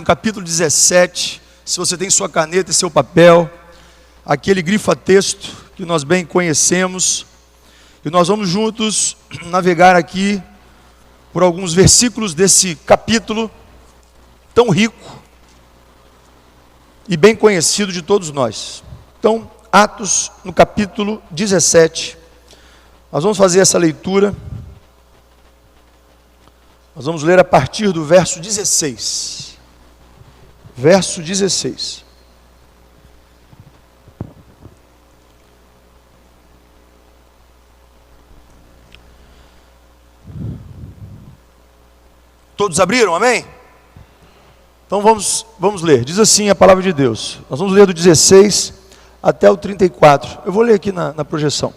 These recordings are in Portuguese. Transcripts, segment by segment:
no capítulo 17, se você tem sua caneta e seu papel, aquele grifa-texto que nós bem conhecemos, e nós vamos juntos navegar aqui por alguns versículos desse capítulo tão rico e bem conhecido de todos nós. Então, Atos, no capítulo 17, nós vamos fazer essa leitura. Nós vamos ler a partir do verso 16. Verso 16. Todos abriram, amém? Então vamos ler. Diz assim a palavra de Deus. Nós vamos ler do 16 até o 34. Eu vou ler aqui na projeção.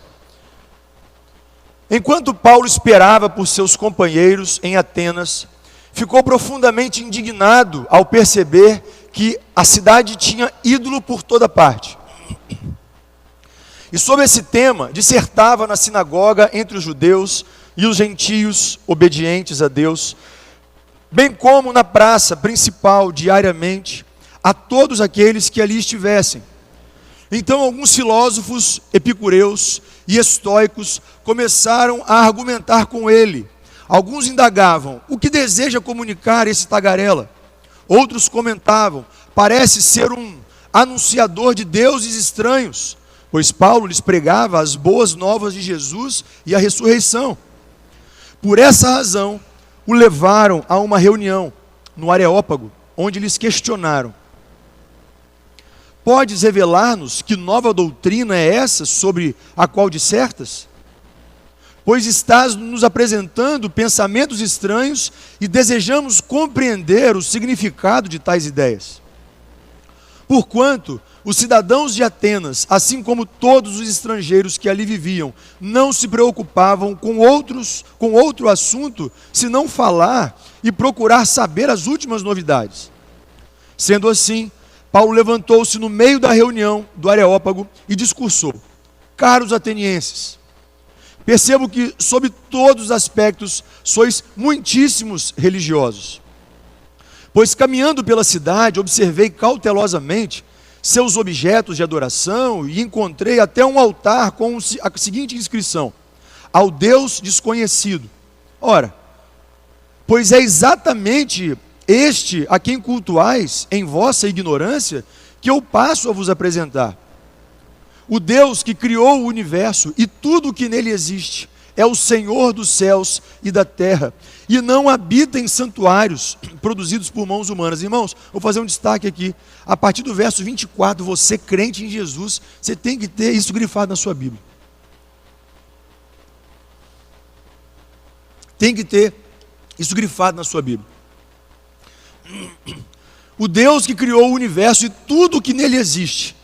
Enquanto Paulo esperava por seus companheiros em Atenas, ficou profundamente indignado ao perceber que a cidade tinha ídolo por toda parte. E sobre esse tema, dissertava na sinagoga entre os judeus e os gentios obedientes a Deus, bem como na praça principal diariamente, a todos aqueles que ali estivessem. Então alguns filósofos epicureus e estoicos começaram a argumentar com ele. Alguns indagavam: o que deseja comunicar esse tagarela? Outros comentavam: parece ser um anunciador de deuses estranhos, pois Paulo lhes pregava as boas novas de Jesus e a ressurreição. Por essa razão, o levaram a uma reunião no Areópago, onde lhes questionaram: podes revelar-nos que nova doutrina é essa sobre a qual dissertas? Pois estás nos apresentando pensamentos estranhos e desejamos compreender o significado de tais ideias. Porquanto os cidadãos de Atenas, assim como todos os estrangeiros que ali viviam, não se preocupavam com outro assunto, senão falar e procurar saber as últimas novidades. Sendo assim, Paulo levantou-se no meio da reunião do Areópago e discursou: caros atenienses, percebo que sob todos os aspectos sois muitíssimos religiosos. Pois caminhando pela cidade, observei cautelosamente seus objetos de adoração e encontrei até um altar com a seguinte inscrição: ao Deus desconhecido. Ora, pois é exatamente este a quem cultuais em vossa ignorância que eu passo a vos apresentar. O Deus que criou o universo e tudo o que nele existe é o Senhor dos céus e da terra, e não habita em santuários produzidos por mãos humanas. Irmãos, vou fazer um destaque aqui. A partir do verso 24, você crente em Jesus, você tem que ter isso grifado na sua Bíblia. Tem que ter isso grifado na sua Bíblia. O Deus que criou o universo e tudo o que nele existe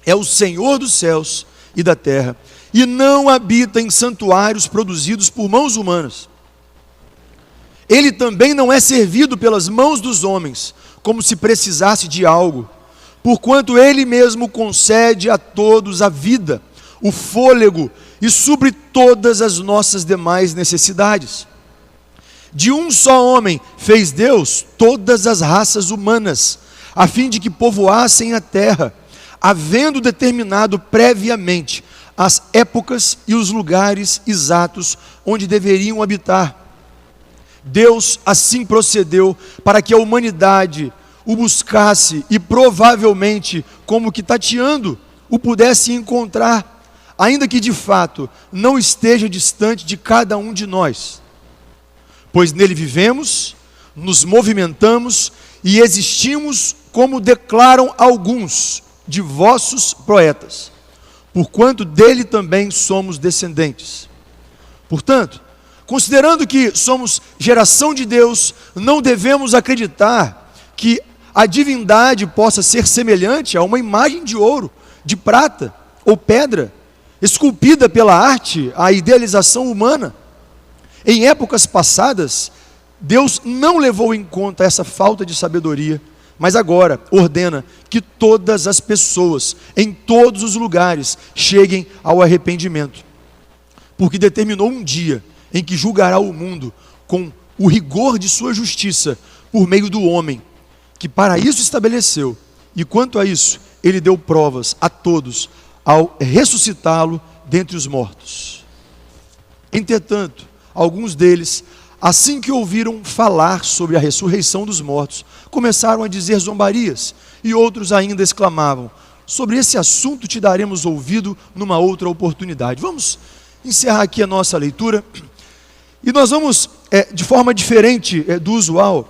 é o Senhor dos céus e da terra, e não habita em santuários produzidos por mãos humanas. Ele também não é servido pelas mãos dos homens, como se precisasse de algo, porquanto ele mesmo concede a todos a vida, o fôlego e supre todas as nossas demais necessidades. De um só homem fez Deus todas as raças humanas, a fim de que povoassem a terra, havendo determinado previamente as épocas e os lugares exatos onde deveriam habitar. Deus assim procedeu para que a humanidade o buscasse e provavelmente, como que tateando, o pudesse encontrar, ainda que de fato não esteja distante de cada um de nós. Pois nele vivemos, nos movimentamos e existimos, como declaram alguns de vossos poetas, porquanto dele também somos descendentes. Portanto, considerando que somos geração de Deus, não devemos acreditar que a divindade possa ser semelhante a uma imagem de ouro, de prata ou pedra, esculpida pela arte, a idealização humana. Em épocas passadas, Deus não levou em conta essa falta de sabedoria, mas agora ordena que todas as pessoas, em todos os lugares, cheguem ao arrependimento. Porque determinou um dia em que julgará o mundo com o rigor de sua justiça por meio do homem, que para isso estabeleceu, e quanto a isso, ele deu provas a todos ao ressuscitá-lo dentre os mortos. Entretanto, alguns deles, assim que ouviram falar sobre a ressurreição dos mortos, começaram a dizer zombarias, e outros ainda exclamavam: sobre esse assunto te daremos ouvido numa outra oportunidade. Vamos encerrar aqui a nossa leitura, e nós vamos, de forma diferente do usual,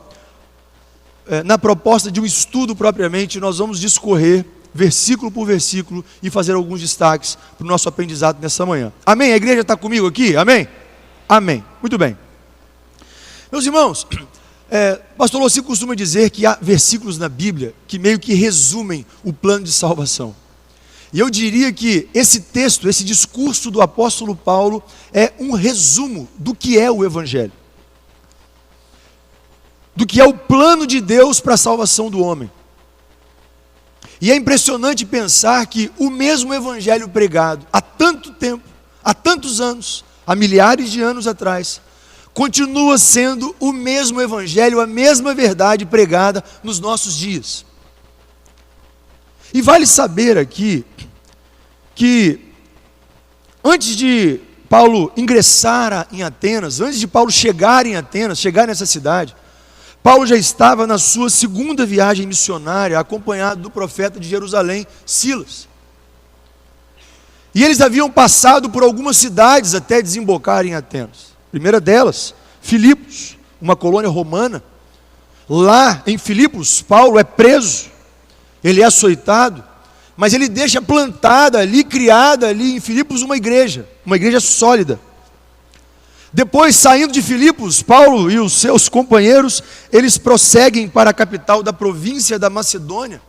na proposta de um estudo propriamente, nós vamos discorrer versículo por versículo e fazer alguns destaques para o nosso aprendizado nessa manhã. Amém? A igreja está comigo aqui? Amém? Amém. Muito bem. Meus irmãos, pastor Lossi costuma dizer que há versículos na Bíblia que meio que resumem o plano de salvação. E eu diria que esse texto, esse discurso do apóstolo Paulo é um resumo do que é o Evangelho, do que é o plano de Deus para a salvação do homem. E é impressionante pensar que o mesmo Evangelho pregado há tanto tempo, há tantos anos, há milhares de anos atrás, continua sendo o mesmo Evangelho, a mesma verdade pregada nos nossos dias. E vale saber aqui que antes de Paulo ingressar em Atenas, antes de Paulo chegar em Atenas, chegar nessa cidade, Paulo já estava na sua segunda viagem missionária, acompanhado do profeta de Jerusalém, Silas. E eles haviam passado por algumas cidades até desembocar em Atenas. A primeira delas, Filipos, uma colônia romana. Lá em Filipos, Paulo é preso, ele é açoitado, mas ele deixa plantada ali, criada ali em Filipos uma igreja sólida. Depois, saindo de Filipos, Paulo e os seus companheiros, eles prosseguem para a capital da província da Macedônia,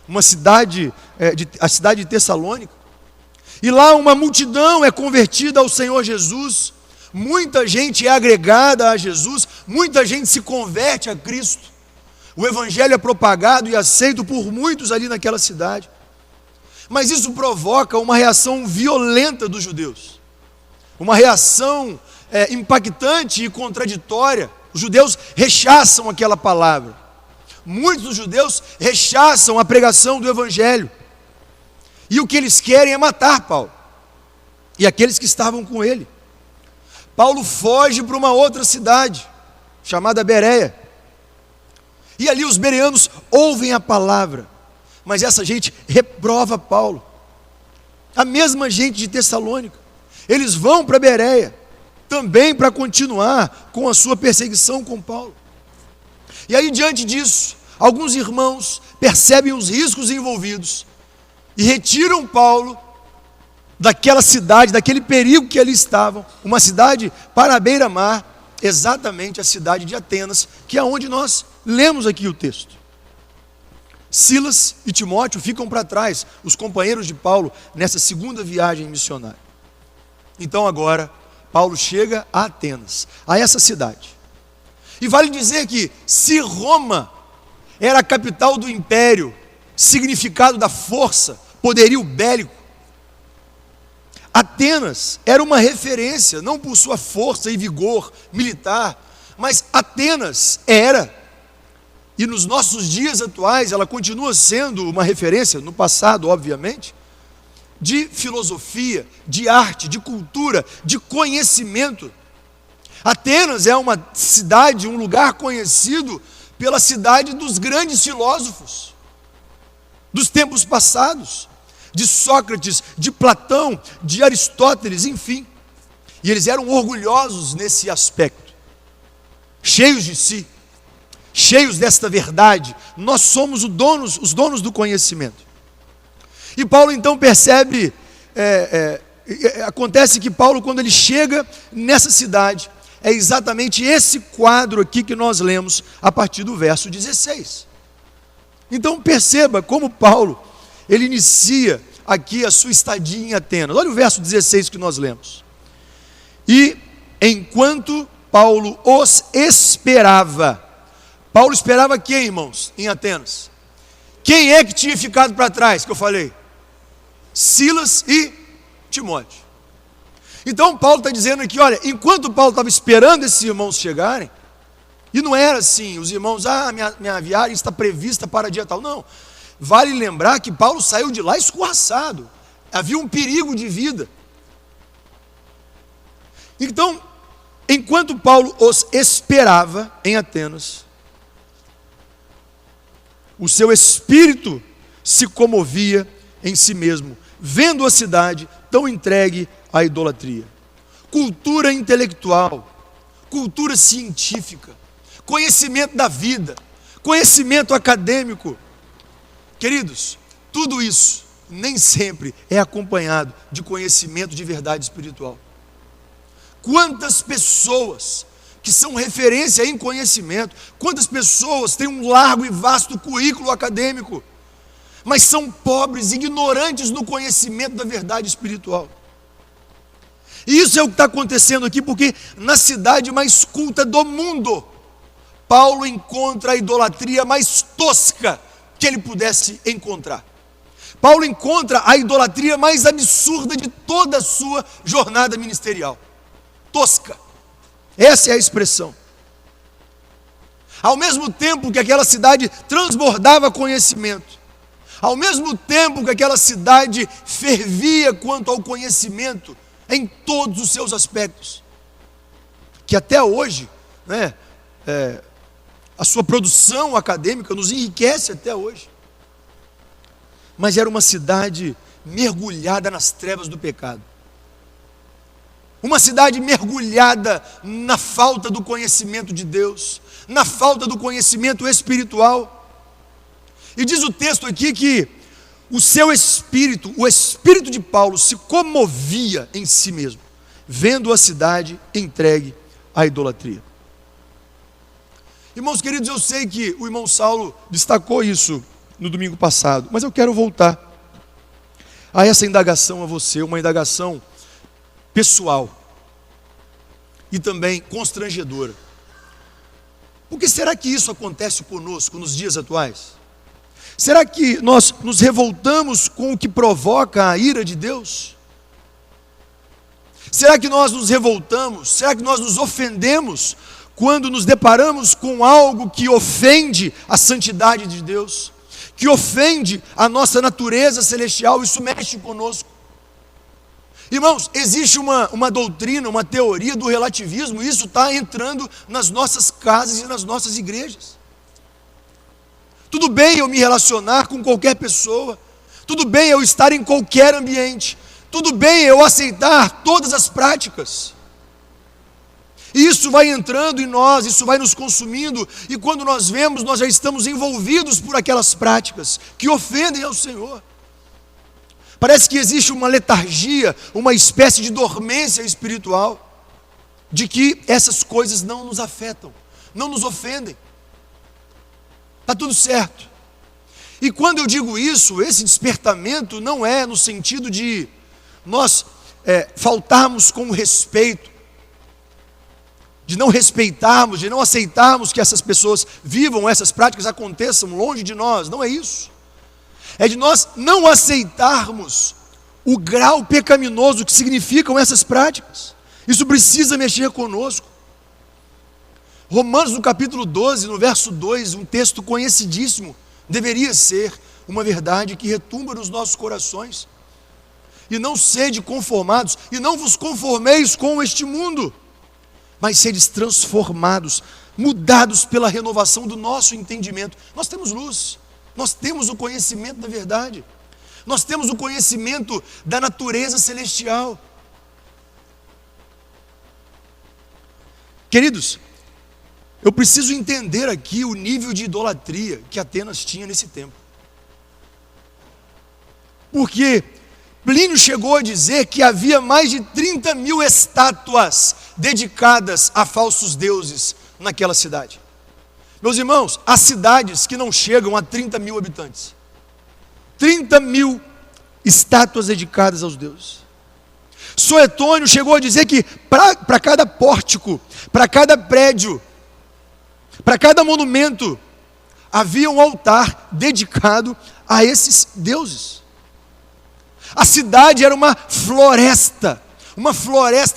a cidade de Tessalônica. E lá uma multidão é convertida ao Senhor Jesus, muita gente é agregada a Jesus, muita gente se converte a Cristo. O Evangelho é propagado e aceito por muitos ali naquela cidade. Mas isso provoca uma reação violenta dos judeus, uma reação impactante e contraditória. Os judeus rechaçam aquela palavra. Muitos dos judeus rechaçam a pregação do Evangelho. E o que eles querem é matar Paulo e aqueles que estavam com ele. Paulo foge para uma outra cidade, chamada Bereia. E ali os bereanos ouvem a palavra, mas essa gente reprova Paulo. A mesma gente de Tessalônica. Eles vão para Bereia, também para continuar com a sua perseguição com Paulo. E aí, diante disso, alguns irmãos percebem os riscos envolvidos e retiram Paulo daquela cidade, daquele perigo que ali estavam, uma cidade para a beira-mar, exatamente a cidade de Atenas, que é onde nós lemos aqui o texto. Silas e Timóteo ficam para trás, os companheiros de Paulo, nessa segunda viagem missionária. Então agora, Paulo chega a Atenas, a essa cidade. E vale dizer que, se Roma era a capital do império, significado da força, poderio bélico, Atenas era uma referência, não por sua força e vigor militar, mas Atenas era, e nos nossos dias atuais ela continua sendo uma referência, no passado obviamente, de filosofia, de arte, de cultura, de conhecimento. Atenas é uma cidade, um lugar conhecido pela cidade dos grandes filósofos dos tempos passados, de Sócrates, de Platão, de Aristóteles, enfim. E eles eram orgulhosos nesse aspecto, cheios de si, cheios desta verdade. Nós somos os donos do conhecimento. E Paulo então percebe, acontece que Paulo, quando ele chega nessa cidade, é exatamente esse quadro aqui que nós lemos a partir do verso 16. Então perceba como Paulo, ele inicia aqui a sua estadia em Atenas. Olha o verso 16 que nós lemos. E enquanto Paulo os esperava, Paulo esperava quem, irmãos, em Atenas? Quem é que tinha ficado para trás, que eu falei? Silas e Timóteo. Então Paulo está dizendo aqui, olha, enquanto Paulo estava esperando esses irmãos chegarem, E não era assim, os irmãos, minha viagem está prevista para dia tal. Não, vale lembrar que Paulo saiu de lá escorraçado. Havia um perigo de vida. Então, enquanto Paulo os esperava em Atenas, o seu espírito se comovia em si mesmo, vendo a cidade tão entregue à idolatria. Cultura intelectual, cultura científica, conhecimento da vida, conhecimento acadêmico. Queridos, tudo isso nem sempre é acompanhado de conhecimento de verdade espiritual. Quantas pessoas que são referência em conhecimento, quantas pessoas têm um largo e vasto currículo acadêmico, mas são pobres, ignorantes no conhecimento da verdade espiritual. E isso é o que está acontecendo aqui, porque na cidade mais culta do mundo, Paulo encontra a idolatria mais tosca que ele pudesse encontrar. Paulo encontra a idolatria mais absurda de toda a sua jornada ministerial. Tosca. Essa é a expressão. Ao mesmo tempo que aquela cidade transbordava conhecimento, ao mesmo tempo que aquela cidade fervia quanto ao conhecimento em todos os seus aspectos, que até hoje, a sua produção acadêmica nos enriquece até hoje, mas era uma cidade mergulhada nas trevas do pecado, uma cidade mergulhada na falta do conhecimento de Deus, na falta do conhecimento espiritual. E diz o texto aqui que o seu espírito, o espírito de Paulo se comovia em si mesmo, vendo a cidade entregue à idolatria. Irmãos queridos, eu sei que o irmão Saulo destacou isso no domingo passado, mas eu quero voltar a essa indagação a você, uma indagação pessoal e também constrangedora. Por que será que isso acontece conosco nos dias atuais? Será que nós nos revoltamos com o que provoca a ira de Deus? Será que nós nos revoltamos? Será que nós nos ofendemos quando nos deparamos com algo que ofende a santidade de Deus, que ofende a nossa natureza celestial? Isso mexe conosco. Irmãos, existe uma doutrina, uma teoria do relativismo, e isso está entrando nas nossas casas e nas nossas igrejas. Tudo bem eu me relacionar com qualquer pessoa, tudo bem eu estar em qualquer ambiente, tudo bem eu aceitar todas as práticas. E isso vai entrando em nós, isso vai nos consumindo, e quando nós vemos, nós já estamos envolvidos por aquelas práticas que ofendem ao Senhor. Parece que existe uma letargia, uma espécie de dormência espiritual, de que essas coisas não nos afetam, não nos ofendem. Está tudo certo. E quando eu digo isso, esse despertamento não é no sentido de nós faltarmos com respeito, de não respeitarmos, de não aceitarmos que essas pessoas vivam essas práticas, aconteçam longe de nós. Não é isso. É de nós não aceitarmos o grau pecaminoso que significam essas práticas. Isso precisa mexer conosco. Romanos no capítulo 12, no verso 2, um texto conhecidíssimo, deveria ser uma verdade que retumba nos nossos corações. E não sede conformados, e não vos conformeis com este mundo, mas sedes transformados, mudados pela renovação do nosso entendimento. Nós temos luz, nós temos o conhecimento da verdade, nós temos o conhecimento da natureza celestial. Queridos, eu preciso entender aqui o nível de idolatria que Atenas tinha nesse tempo. Porque Plínio chegou a dizer que havia mais de 30 mil estátuas dedicadas a falsos deuses naquela cidade. Meus irmãos, há cidades que não chegam a 30 mil habitantes. 30 mil estátuas dedicadas aos deuses. Suetônio chegou a dizer que para cada pórtico, para cada prédio, para cada monumento, havia um altar dedicado a esses deuses. A cidade era uma floresta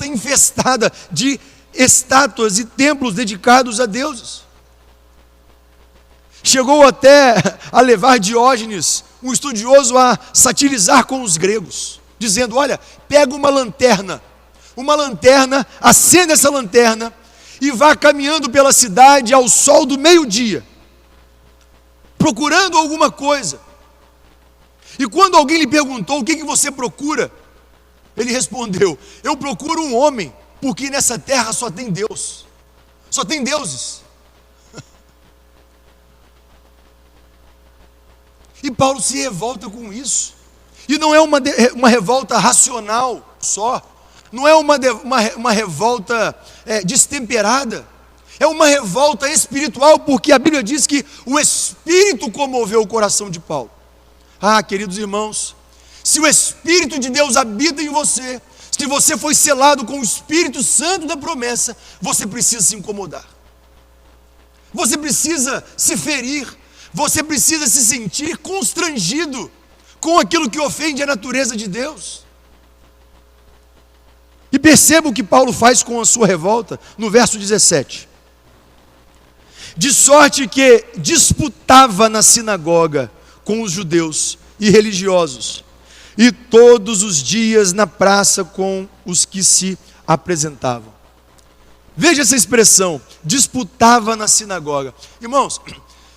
infestada de estátuas e templos dedicados a deuses. Chegou até a levar Diógenes, um estudioso, a satirizar com os gregos, dizendo: olha, pega uma lanterna, acenda essa lanterna e vá caminhando pela cidade ao sol do meio-dia, procurando alguma coisa. E quando alguém lhe perguntou: o que você procura? Ele respondeu: eu procuro um homem, porque nessa terra só tem Deus, só tem deuses. E Paulo se revolta com isso. E não é uma revolta racional só, não é uma revolta destemperada, é uma revolta espiritual, porque a Bíblia diz que o Espírito comoveu o coração de Paulo. Ah, queridos irmãos, se o Espírito de Deus habita em você, se você foi selado com o Espírito Santo da promessa, você precisa se incomodar, você precisa se ferir, você precisa se sentir constrangido com aquilo que ofende a natureza de Deus. E perceba o que Paulo faz com a sua revolta no verso 17. De sorte que disputava na sinagoga com os judeus e religiosos, e todos os dias na praça com os que se apresentavam. Veja essa expressão, disputava na sinagoga. Irmãos,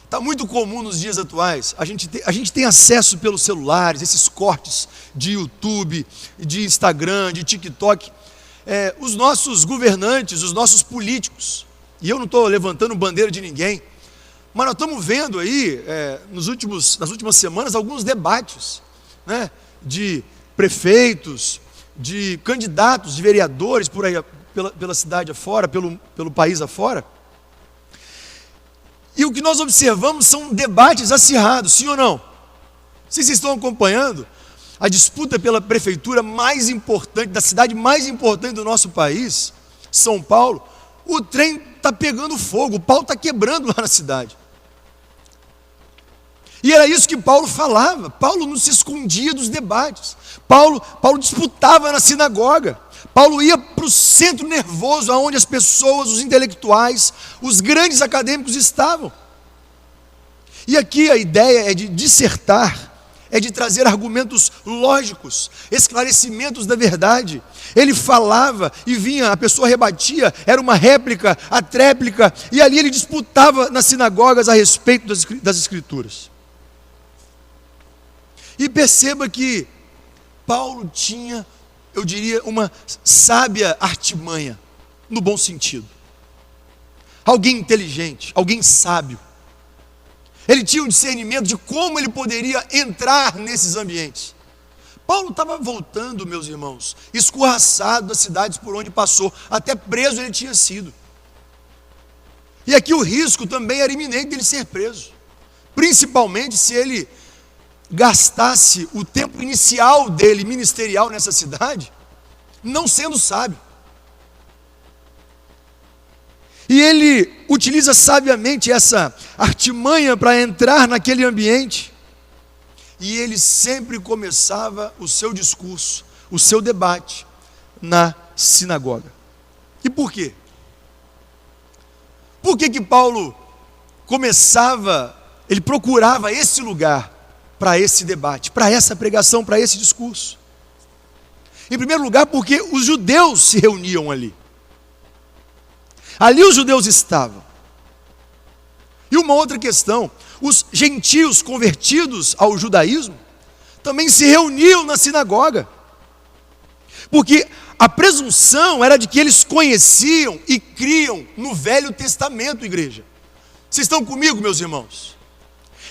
está muito comum nos dias atuais, a gente tem acesso pelos celulares, esses cortes de YouTube, de Instagram, de TikTok, os nossos governantes, os nossos políticos, e eu não estou levantando bandeira de ninguém, mas nós estamos vendo aí, nas últimas semanas, alguns debates, né, de prefeitos, de candidatos, de vereadores, por aí, pela cidade afora, pelo país afora. E o que nós observamos são debates acirrados, sim ou não? Vocês estão acompanhando a disputa pela prefeitura mais importante, da cidade mais importante do nosso país, São Paulo? O trem está pegando fogo, o pau está quebrando lá na cidade. E era isso que Paulo falava. Paulo não se escondia dos debates. Paulo disputava na sinagoga. Paulo ia para o centro nervoso, onde as pessoas, os intelectuais, os grandes acadêmicos estavam. E aqui a ideia é de dissertar, é de trazer argumentos lógicos, esclarecimentos da verdade. Ele falava e vinha, a pessoa rebatia, era uma réplica, a tréplica, e ali ele disputava nas sinagogas a respeito das Escrituras. E perceba que Paulo tinha, eu diria, uma sábia artimanha, no bom sentido. Alguém inteligente, alguém sábio. Ele tinha um discernimento de como ele poderia entrar nesses ambientes. Paulo estava voltando, meus irmãos, escorraçado das cidades por onde passou, até preso ele tinha sido. E aqui o risco também era iminente dele ser preso, principalmente se ele gastasse o tempo inicial dele, ministerial nessa cidade, não sendo sábio. E ele utiliza sabiamente essa artimanha para entrar naquele ambiente. E ele sempre começava o seu discurso, o seu debate na sinagoga. E por quê? Por que Paulo ele procurava esse lugar para esse debate, para essa pregação, para esse discurso? Em primeiro lugar, porque os judeus se reuniam ali. Ali os judeus estavam. E uma outra questão, os gentios convertidos ao judaísmo também se reuniam na sinagoga, porque a presunção era de que eles conheciam e criam no Velho Testamento, igreja. Vocês estão comigo, meus irmãos?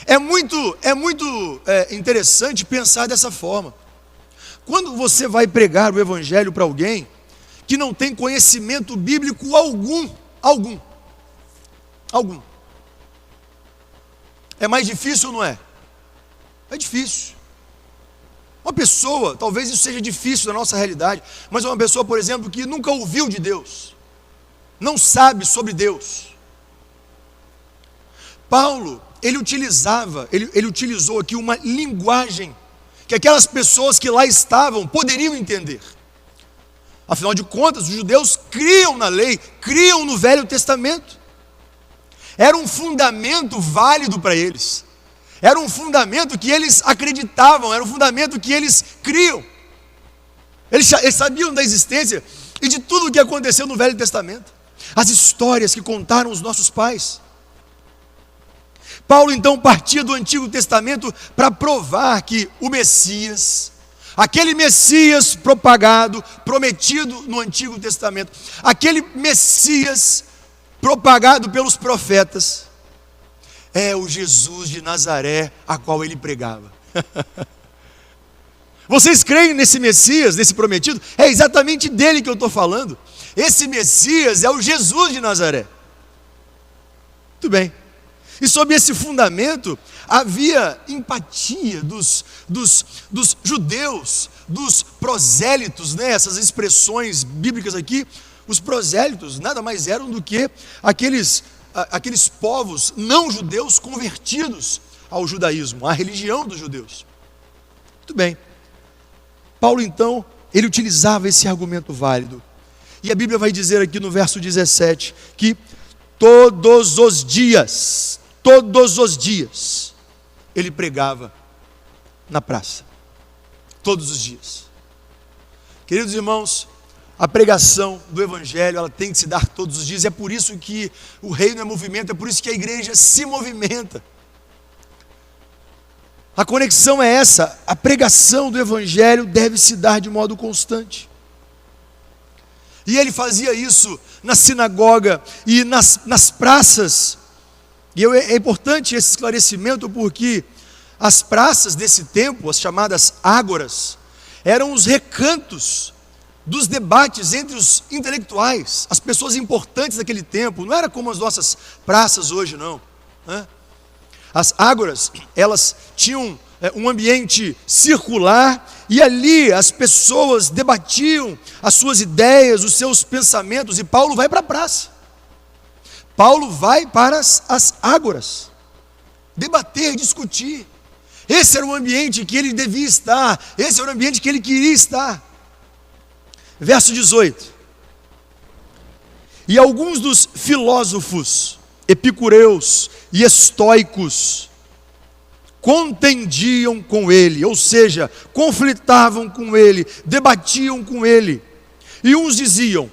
É muito interessante pensar dessa forma. Quando você vai pregar o evangelho para alguém que não tem conhecimento bíblico algum, é mais difícil ou não é? É difícil. Uma pessoa, talvez isso seja difícil na nossa realidade, mas uma pessoa, por exemplo, que nunca ouviu de Deus, não sabe sobre Deus. Paulo, ele utilizou aqui uma linguagem que aquelas pessoas que lá estavam poderiam entender. Afinal de contas, os judeus criam na lei, criam no Velho Testamento. Era um fundamento válido para eles. Era um fundamento que eles acreditavam, era um fundamento que eles criam. Eles sabiam da existência e de tudo o que aconteceu no Velho Testamento. As histórias que contaram os nossos pais. Paulo então partia do Antigo Testamento para provar que o Messias, aquele Messias propagado, prometido no Antigo Testamento, aquele Messias propagado pelos profetas, é o Jesus de Nazaré a qual ele pregava. Vocês creem nesse Messias, nesse prometido? É exatamente dele que eu estou falando. Esse Messias é o Jesus de Nazaré. Muito bem. E sob esse fundamento, havia empatia dos judeus, dos prosélitos, né? Essas expressões bíblicas aqui. Os prosélitos nada mais eram do que aqueles povos não judeus convertidos ao judaísmo, à religião dos judeus. Muito bem. Paulo então, ele utilizava esse argumento válido. E a Bíblia vai dizer aqui no verso 17, que todos os dias, ele pregava na praça. Todos os dias. Queridos irmãos, a pregação do Evangelho, ela tem que se dar todos os dias. É por isso que o reino é movimento, é por isso que a igreja se movimenta. A conexão é essa, a pregação do Evangelho deve se dar de modo constante. E ele fazia isso na sinagoga e nas praças. E é importante esse esclarecimento porque as praças desse tempo, as chamadas ágoras, eram os recantos dos debates entre os intelectuais, as pessoas importantes daquele tempo. Não era como as nossas praças hoje, não, né? As ágoras, elas tinham um ambiente circular e ali as pessoas debatiam as suas ideias, os seus pensamentos, e Paulo vai para a praça. Paulo vai para as ágoras, debater, discutir. Esse era o ambiente que ele devia estar, esse era o ambiente que ele queria estar. Verso 18. E alguns dos filósofos, epicureus e estoicos, contendiam com ele, ou seja, conflitavam com ele, debatiam com ele. E uns diziam: o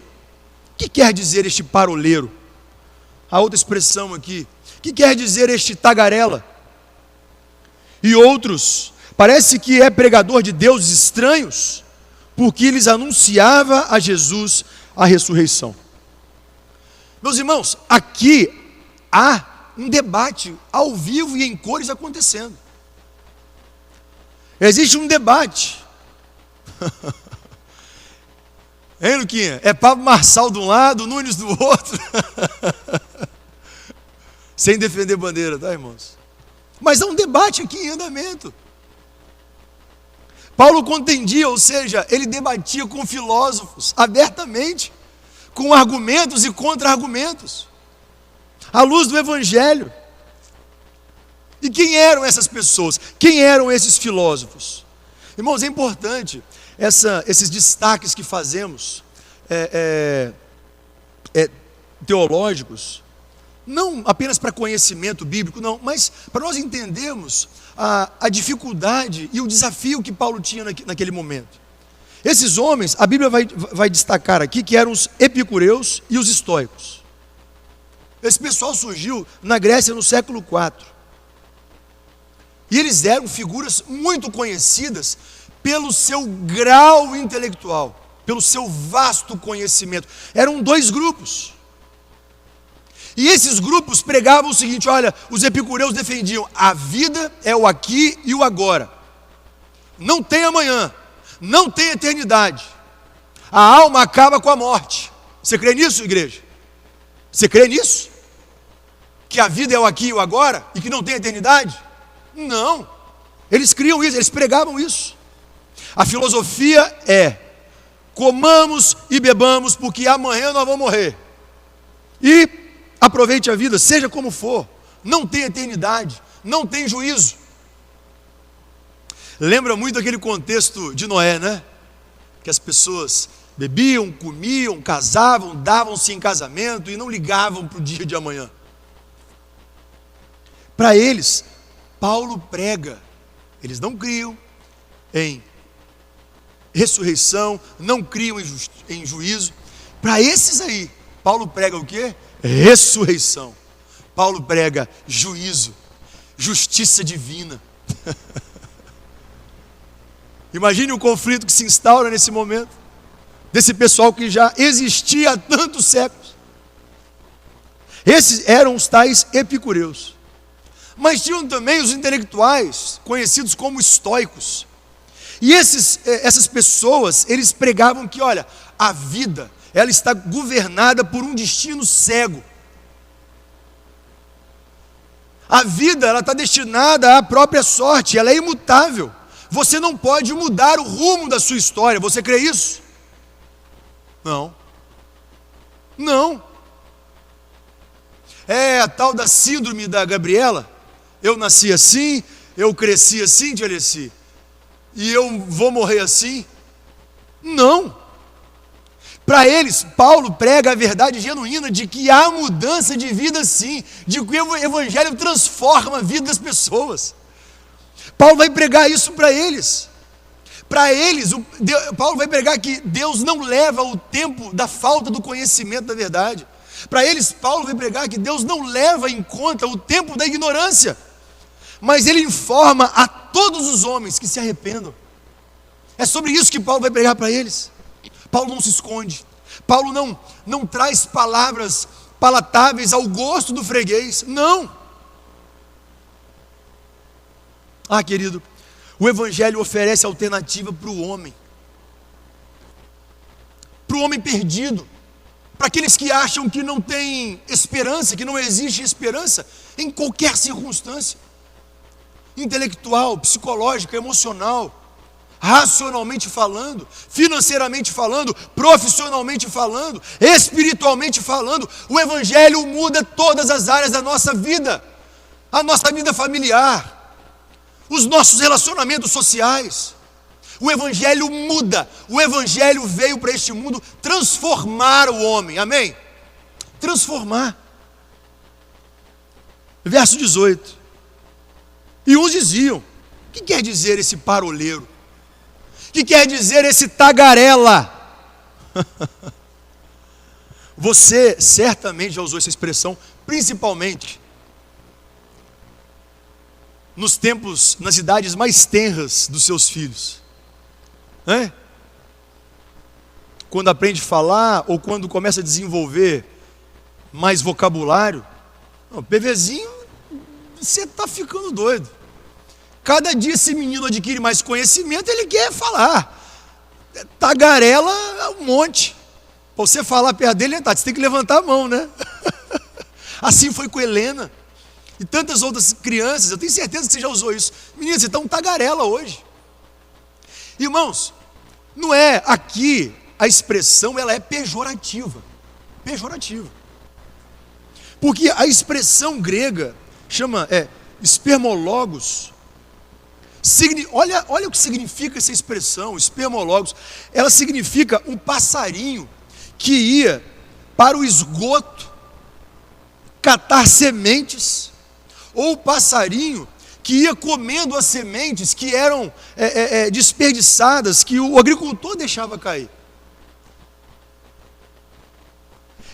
que quer dizer este paroleiro? A outra expressão aqui, o que quer dizer este tagarela? E outros, parece que é pregador de deuses estranhos, porque lhes anunciava a Jesus a ressurreição. Meus irmãos, aqui há um debate ao vivo e em cores acontecendo. Existe um debate. Hein, Luquinha? É Pablo Marçal de um lado, Nunes do outro. Sem defender bandeira, tá, irmãos? Mas há um debate aqui em andamento. Paulo contendia, ou seja, ele debatia com filósofos abertamente, com argumentos e contra-argumentos, à luz do Evangelho. E quem eram essas pessoas? Quem eram esses filósofos? Irmãos, é importante esses destaques que fazemos teológicos, não apenas para conhecimento bíblico, não, mas para nós entendermos a dificuldade e o desafio que Paulo tinha naquele momento. Esses homens, a Bíblia vai destacar aqui que eram os epicureus e os estoicos. Esse pessoal surgiu na Grécia no século IV. E eles eram figuras muito conhecidas pelo seu grau intelectual, pelo seu vasto conhecimento. Eram dois grupos. E esses grupos pregavam o seguinte: olha, os epicureus defendiam a vida é o aqui e o agora. Não tem amanhã, não tem eternidade. A alma acaba com a morte. Você crê nisso, igreja? Você crê nisso? Que a vida é o aqui e o agora e que não tem eternidade? Não. Eles criam isso, eles pregavam isso. A filosofia é: comamos e bebamos porque amanhã nós vamos morrer. E aproveite a vida, seja como for. Não tem eternidade, não tem juízo. Lembra muito aquele contexto de Noé, né? Que as pessoas bebiam, comiam, casavam, davam-se em casamento e não ligavam para o dia de amanhã. Para eles, Paulo prega. Eles não criam em ressurreição, não criam em juízo. Para esses aí, Paulo prega o quê? Ressurreição. Paulo prega juízo, justiça divina. Imagine o conflito que se instaura nesse momento, desse pessoal que já existia há tantos séculos. Esses eram os tais epicureus. Mas tinham também os intelectuais, conhecidos como estoicos. E essas pessoas, eles pregavam que, olha, a vida, ela está governada por um destino cego. A vida, ela está destinada à própria sorte, ela é imutável. Você não pode mudar o rumo da sua história. Você crê isso? Não. Não. É a tal da síndrome da Gabriela. Eu nasci assim, eu cresci assim, envelheci. E eu vou morrer assim? Não. Para eles, Paulo prega a verdade genuína de que há mudança de vida sim, de que o evangelho transforma a vida das pessoas. Paulo vai pregar isso para eles. Para eles, Paulo vai pregar que Deus não leva o tempo da falta do conhecimento da verdade. Para eles, Paulo vai pregar que Deus não leva em conta o tempo da ignorância, mas ele informa a todos os homens que se arrependam. É sobre isso que Paulo vai pregar para eles. Paulo não se esconde. Paulo não traz palavras palatáveis ao gosto do freguês. Não. Ah, querido, o evangelho oferece alternativa para o homem. Para o homem perdido. Para aqueles que acham que não tem esperança, que não existe esperança em qualquer circunstância. Intelectual, psicológica, emocional, racionalmente falando, financeiramente falando, profissionalmente falando, espiritualmente falando, o evangelho muda todas as áreas da nossa vida. A nossa vida familiar, os nossos relacionamentos sociais. O evangelho muda. O evangelho veio para este mundo transformar o homem. Amém? Transformar. Verso 18. E uns diziam: o que quer dizer esse paroleiro? O que quer dizer esse tagarela? Você certamente já usou essa expressão, principalmente nos tempos, nas idades mais tenras dos seus filhos. Quando aprende a falar, ou quando começa a desenvolver mais vocabulário. Não, bebezinho, você está ficando doido. Cada dia esse menino adquire mais conhecimento, ele quer falar. Tagarela um monte. Para você falar perto dele, você tem que levantar a mão, né? Assim foi com Helena e tantas outras crianças. Eu tenho certeza que você já usou isso. Menino, você está um tagarela hoje. Irmãos, não é aqui a expressão, ela é pejorativa. Pejorativa. Porque a expressão grega chama espermologos. Olha o que significa essa expressão, espermologos. Ela significa um passarinho que ia para o esgoto catar sementes, ou o passarinho que ia comendo as sementes que eram desperdiçadas, que o agricultor deixava cair.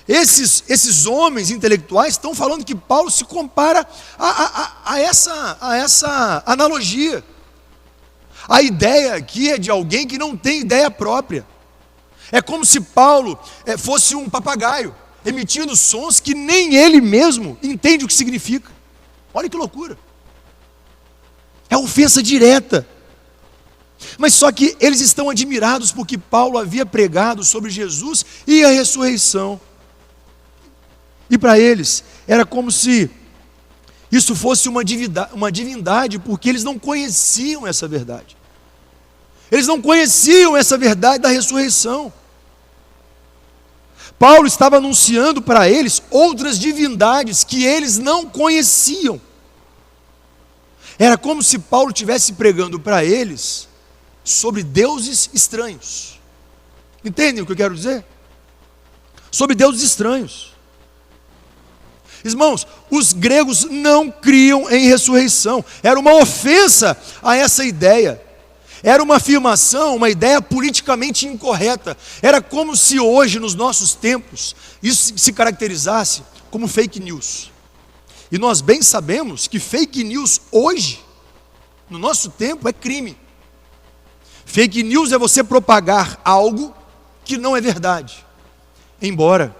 Esses homens intelectuais estão falando que Paulo se compara a essa analogia. A ideia aqui é de alguém que não tem ideia própria. É como se Paulo fosse um papagaio, emitindo sons que nem ele mesmo entende o que significa. Olha que loucura. É ofensa direta. Mas só que eles estão admirados porque Paulo havia pregado sobre Jesus e a ressurreição. E para eles era como se isso fosse uma divindade, porque eles não conheciam essa verdade. Eles não conheciam essa verdade da ressurreição. Paulo estava anunciando para eles outras divindades que eles não conheciam. Era como se Paulo estivesse pregando para eles sobre deuses estranhos. Entendem o que eu quero dizer? Sobre deuses estranhos. Irmãos, os gregos não criam em ressurreição. Era uma ofensa a essa ideia. Era uma afirmação, uma ideia politicamente incorreta. Era como se hoje, nos nossos tempos, isso se caracterizasse como fake news. E nós bem sabemos que fake news hoje, no nosso tempo, é crime. Fake news é você propagar algo que não é verdade. Embora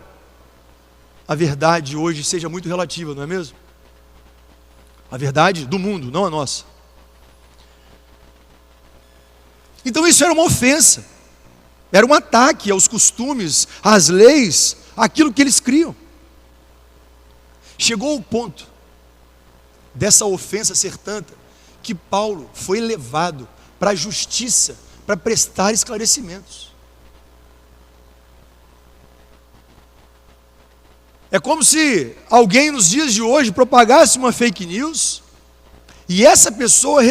a verdade hoje seja muito relativa, não é mesmo? A verdade do mundo, não a nossa. Então isso era uma ofensa, era um ataque aos costumes, às leis, àquilo que eles criam. Chegou ao ponto dessa ofensa ser tanta, que Paulo foi levado para a justiça, para prestar esclarecimentos. É como se alguém nos dias de hoje propagasse uma fake news, e essa pessoa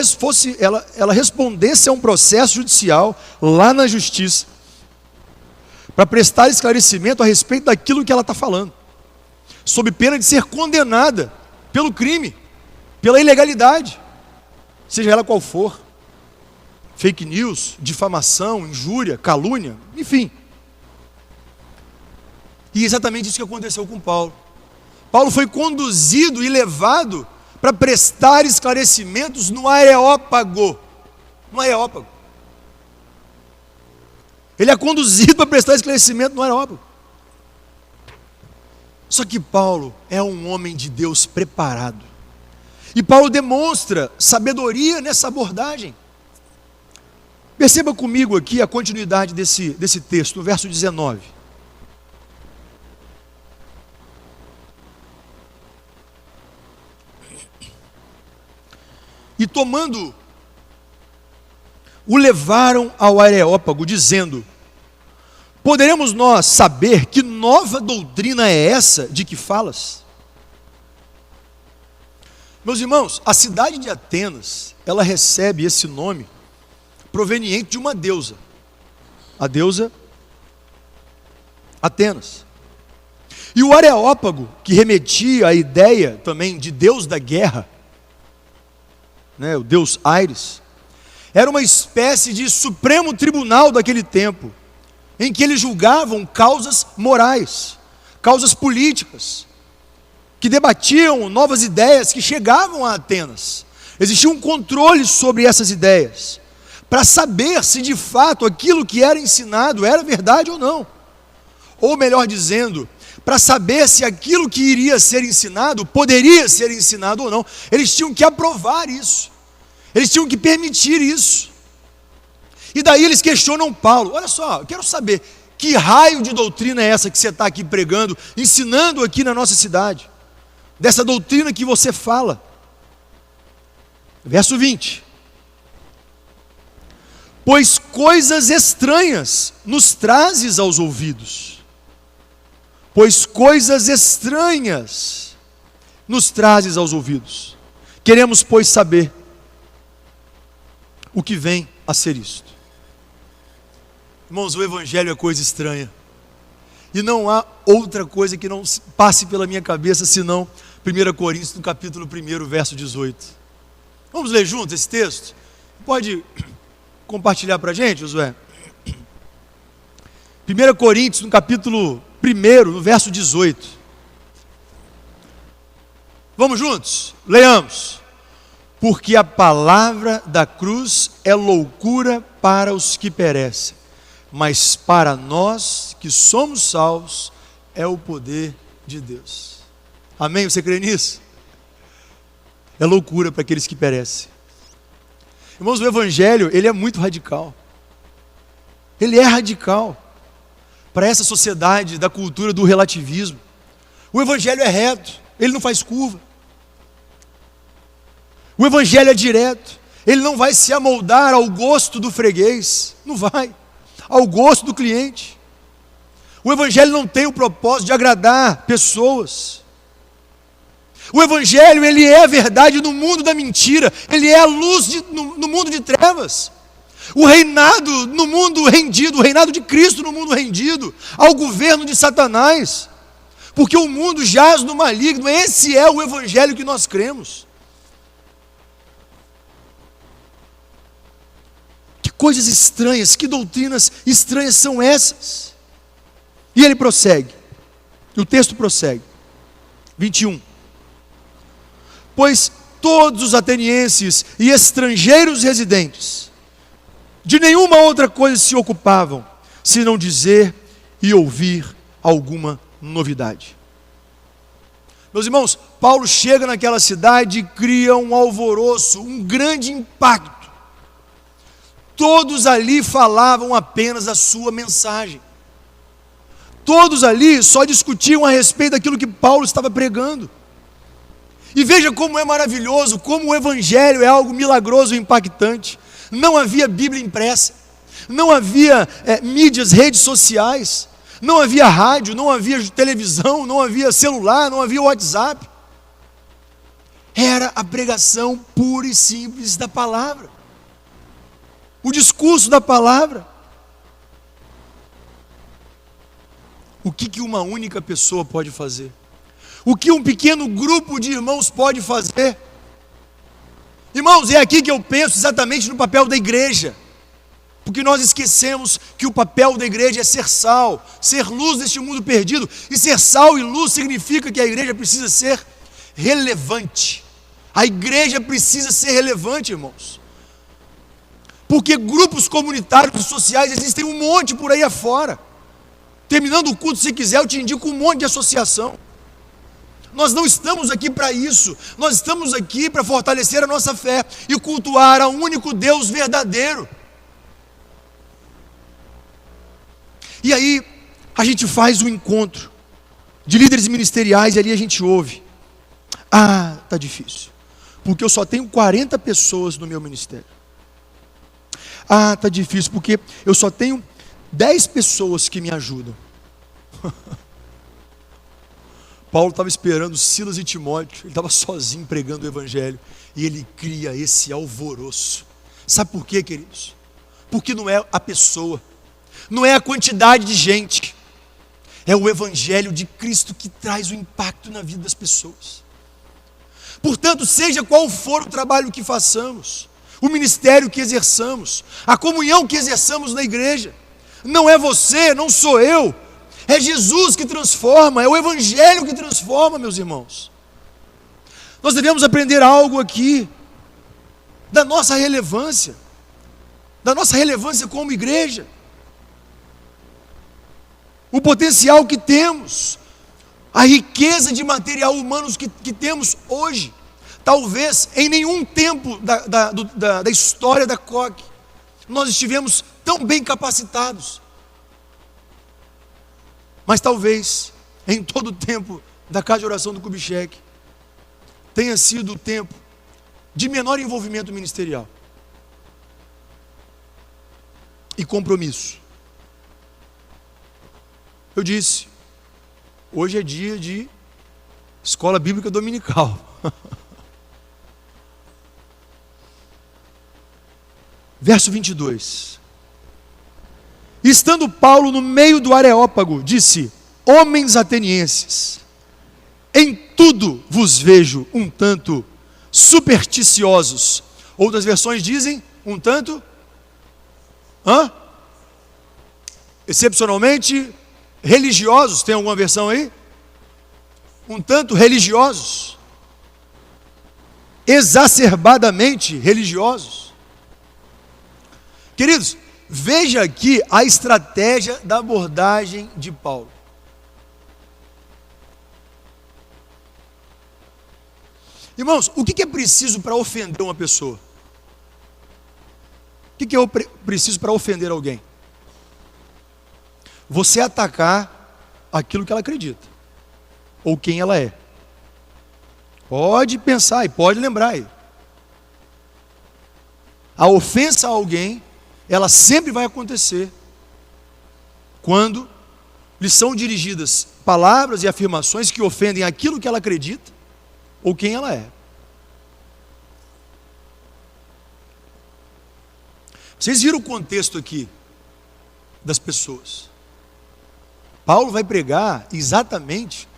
ela respondesse a um processo judicial lá na justiça, para prestar esclarecimento a respeito daquilo que ela está falando, sob pena de ser condenada pelo crime, pela ilegalidade, seja ela qual for, fake news, difamação, injúria, calúnia, enfim. E exatamente isso que aconteceu com Paulo. Paulo foi conduzido e levado para prestar esclarecimentos no Areópago. No Areópago. Ele é conduzido para prestar esclarecimento no Areópago. Só que Paulo é um homem de Deus preparado. E Paulo demonstra sabedoria nessa abordagem. Perceba comigo aqui a continuidade desse texto, no verso 19. E tomando, o levaram ao Areópago, dizendo: poderemos nós saber que nova doutrina é essa de que falas? Meus irmãos, a cidade de Atenas, ela recebe esse nome proveniente de uma deusa, a deusa Atenas. E o Areópago, que remetia à ideia também de deus da guerra, né, o deus Ares, era uma espécie de supremo tribunal daquele tempo, em que eles julgavam causas morais, causas políticas, que debatiam novas ideias que chegavam a Atenas. Existia um controle sobre essas ideias, para saber se de fato aquilo que era ensinado era verdade ou não. Ou melhor dizendo, para saber se aquilo que iria ser ensinado, poderia ser ensinado ou não. Eles tinham que aprovar isso, eles tinham que permitir isso. E daí eles questionam Paulo: olha só, eu quero saber, que raio de doutrina é essa que você está aqui pregando, ensinando aqui na nossa cidade? Dessa doutrina que você fala. Verso 20. Pois coisas estranhas nos trazes aos ouvidos. Pois coisas estranhas nos trazes aos ouvidos. Queremos, pois, saber o que vem a ser isto. Irmãos, o Evangelho é coisa estranha. E não há outra coisa que não passe pela minha cabeça senão 1 Coríntios, no capítulo 1, verso 18. Vamos ler juntos esse texto? Pode compartilhar para a gente, Josué? 1 Coríntios, no capítulo 1, no verso 18. Vamos juntos? Leiamos. Porque a palavra da cruz é loucura para os que perecem, mas para nós que somos salvos é o poder de Deus. Amém? Você crê nisso? É loucura para aqueles que perecem. Irmãos, o Evangelho, ele é muito radical. Ele é radical para essa sociedade da cultura do relativismo. O Evangelho é reto, ele não faz curva. O Evangelho é direto, ele não vai se amoldar ao gosto do freguês, não vai, ao gosto do cliente. O Evangelho não tem o propósito de agradar pessoas. O Evangelho, ele é a verdade no mundo da mentira, ele é a luz no mundo de trevas. O reinado no mundo rendido, o reinado de Cristo no mundo rendido ao governo de Satanás. porque o mundo jaz no maligno. Esse é o evangelho que nós cremos. Que coisas estranhas, que doutrinas estranhas são essas? E ele prossegue, e o texto prossegue, 21. Pois todos os atenienses e estrangeiros residentes de nenhuma outra coisa se ocupavam, senão dizer e ouvir alguma novidade. Meus irmãos, Paulo chega naquela cidade e cria um alvoroço, um grande impacto. Todos ali falavam apenas a sua mensagem. Todos ali só discutiam a respeito daquilo que Paulo estava pregando. E veja como é maravilhoso, como o evangelho é algo milagroso e impactante. Não havia Bíblia impressa, não havia mídias, redes sociais, não havia rádio, não havia televisão, não havia celular, não havia WhatsApp. Era a pregação pura e simples da palavra, o discurso da palavra. O que uma única pessoa pode fazer? O que um pequeno grupo de irmãos pode fazer? Irmãos, é aqui que eu penso exatamente no papel da igreja, porque nós esquecemos que o papel da igreja é ser sal, ser luz neste mundo perdido, e ser sal e luz significa que a igreja precisa ser relevante. A igreja precisa ser relevante, irmãos, porque grupos comunitários e sociais existem um monte por aí afora. Terminando o culto, se quiser, eu te indico um monte de associação. Nós não estamos aqui para isso. Nós estamos aqui para fortalecer a nossa fé e cultuar ao único Deus verdadeiro. E aí, a gente faz um encontro de líderes ministeriais e ali a gente ouve: ah, está difícil, porque eu só tenho 40 pessoas no meu ministério. Ah, está difícil, porque eu só tenho 10 pessoas que me ajudam. Paulo estava esperando Silas e Timóteo, ele estava sozinho pregando o evangelho, e ele cria esse alvoroço. Sabe por quê, queridos? Porque não é a pessoa, não é a quantidade de gente, é o evangelho de Cristo que traz o impacto na vida das pessoas. Portanto, seja qual for o trabalho que façamos, o ministério que exerçamos, a comunhão que exerçamos na igreja, não é você, não sou eu, é Jesus que transforma, é o evangelho que transforma, meus irmãos. Nós devemos aprender algo aqui da nossa relevância como igreja, o potencial que temos, a riqueza de material humano que temos hoje. Talvez em nenhum tempo da história da COC nós estivemos tão bem capacitados, mas talvez em todo o tempo da casa de oração do Kubitschek tenha sido o tempo de menor envolvimento ministerial e compromisso. Eu disse, hoje é dia de escola bíblica dominical. Verso 22. Estando Paulo no meio do Areópago, disse: homens atenienses, em tudo vos vejo um tanto supersticiosos. Outras versões dizem um tanto excepcionalmente religiosos. Tem alguma versão aí? Um tanto religiosos, exacerbadamente religiosos. Queridos, veja aqui a estratégia da abordagem de Paulo. Irmãos, o que é preciso para ofender uma pessoa? O que é preciso para ofender alguém? Você atacar aquilo que ela acredita, ou quem ela é. Pode pensar e pode lembrar aí. A ofensa a alguém, ela sempre vai acontecer quando lhe são dirigidas palavras e afirmações que ofendem aquilo que ela acredita ou quem ela é. Vocês viram o contexto aqui das pessoas. Paulo vai pregar exatamente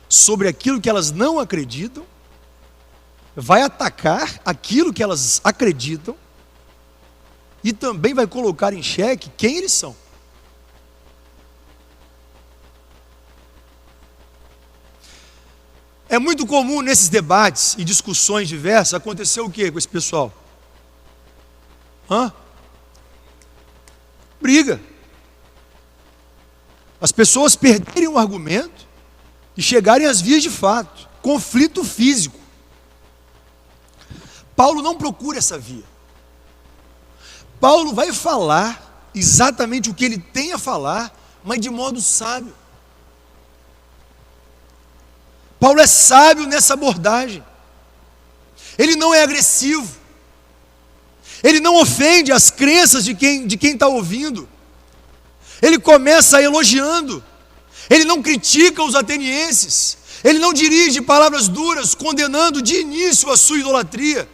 sobre aquilo que elas não acreditam, vai atacar aquilo que elas acreditam e também vai colocar em xeque quem eles são. É muito comum nesses debates e discussões diversas acontecer o que com esse pessoal? Briga. As pessoas perderem o argumento e chegarem às vias de fato. Conflito físico. Paulo não procura essa via. Paulo vai falar exatamente o que ele tem a falar, mas de modo sábio. Paulo é sábio nessa abordagem. Ele não é agressivo. Ele não ofende as crenças de quem está ouvindo. Ele começa elogiando. Ele não critica os atenienses. Ele não dirige palavras duras, condenando de início a sua idolatria.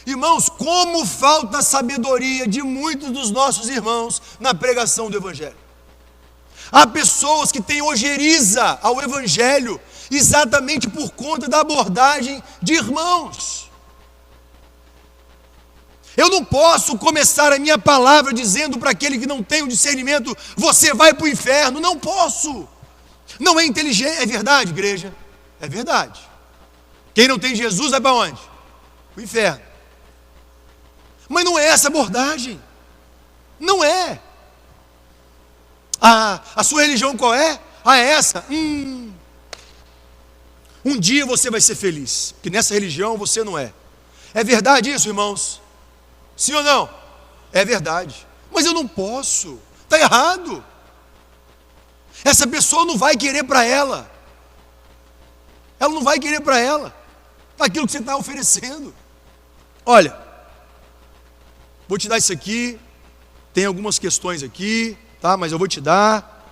Irmãos, como falta sabedoria de muitos dos nossos irmãos na pregação do Evangelho. Há pessoas que têm ojeriza ao Evangelho exatamente por conta da abordagem de irmãos. Eu não posso começar a minha palavra dizendo para aquele que não tem o discernimento, você vai para o inferno. Não posso. Não é inteligente. É verdade, igreja? É verdade. Quem não tem Jesus vai para onde? Para o inferno. Mas não é essa abordagem. Não é. A sua religião qual é? É essa. Um dia você vai ser feliz, porque nessa religião você não é. É verdade isso, irmãos? Sim ou não? É verdade. Mas eu não posso. Está errado. Essa pessoa não vai querer para ela. Ela não vai querer para ela aquilo que você está oferecendo. Olha, vou te dar isso aqui. Tem algumas questões aqui, tá? Mas eu vou te dar.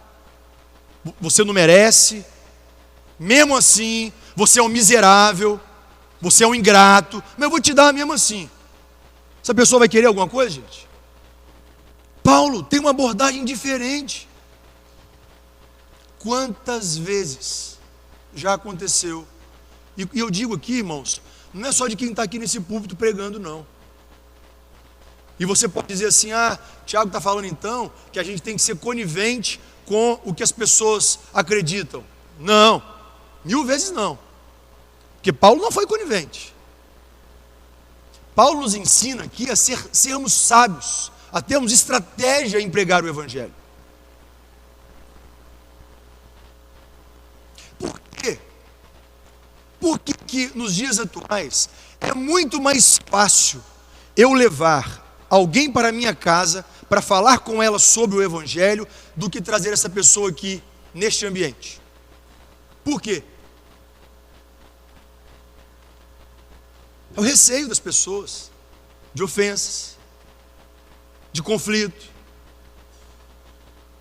Você não merece. Mesmo assim, você é um miserável, você é um ingrato, mas eu vou te dar mesmo assim. Essa pessoa vai querer alguma coisa, gente? Paulo tem uma abordagem diferente. Quantas vezes já aconteceu? E eu digo aqui, irmãos, não é só de quem está aqui nesse púlpito pregando, não. E você pode dizer assim, Tiago está falando então que a gente tem que ser conivente com o que as pessoas acreditam. Não, 1000 vezes não. Porque Paulo não foi conivente. Paulo nos ensina aqui a sermos sábios, a termos estratégia em pregar o Evangelho. Por quê? Porque que nos dias atuais é muito mais fácil eu levar alguém para a minha casa para falar com ela sobre o Evangelho do que trazer essa pessoa aqui neste ambiente. Por quê? É o receio das pessoas, de ofensas, de conflito,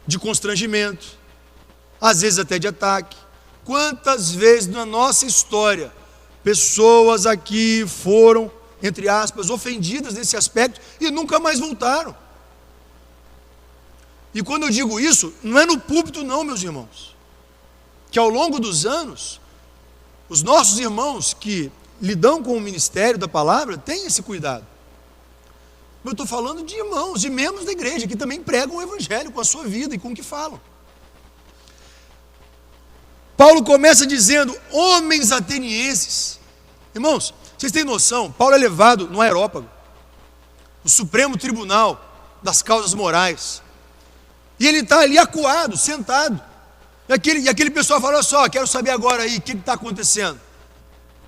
de constrangimento, às vezes até de ataque. Quantas vezes na nossa história, pessoas aqui foram, entre aspas, ofendidas nesse aspecto e nunca mais voltaram. E quando eu digo isso, não é no púlpito não, meus irmãos. Que ao longo dos anos, os nossos irmãos que lidam com o ministério da palavra têm esse cuidado. Eu estou falando de irmãos, de membros da igreja, que também pregam o Evangelho com a sua vida e com o que falam. Paulo começa dizendo, homens atenienses. Irmãos, vocês têm noção, Paulo é levado no Areópago, o Supremo Tribunal das Causas Morais, e ele está ali acuado, sentado, e aquele pessoal fala, olha só, quero saber agora aí, o que está acontecendo?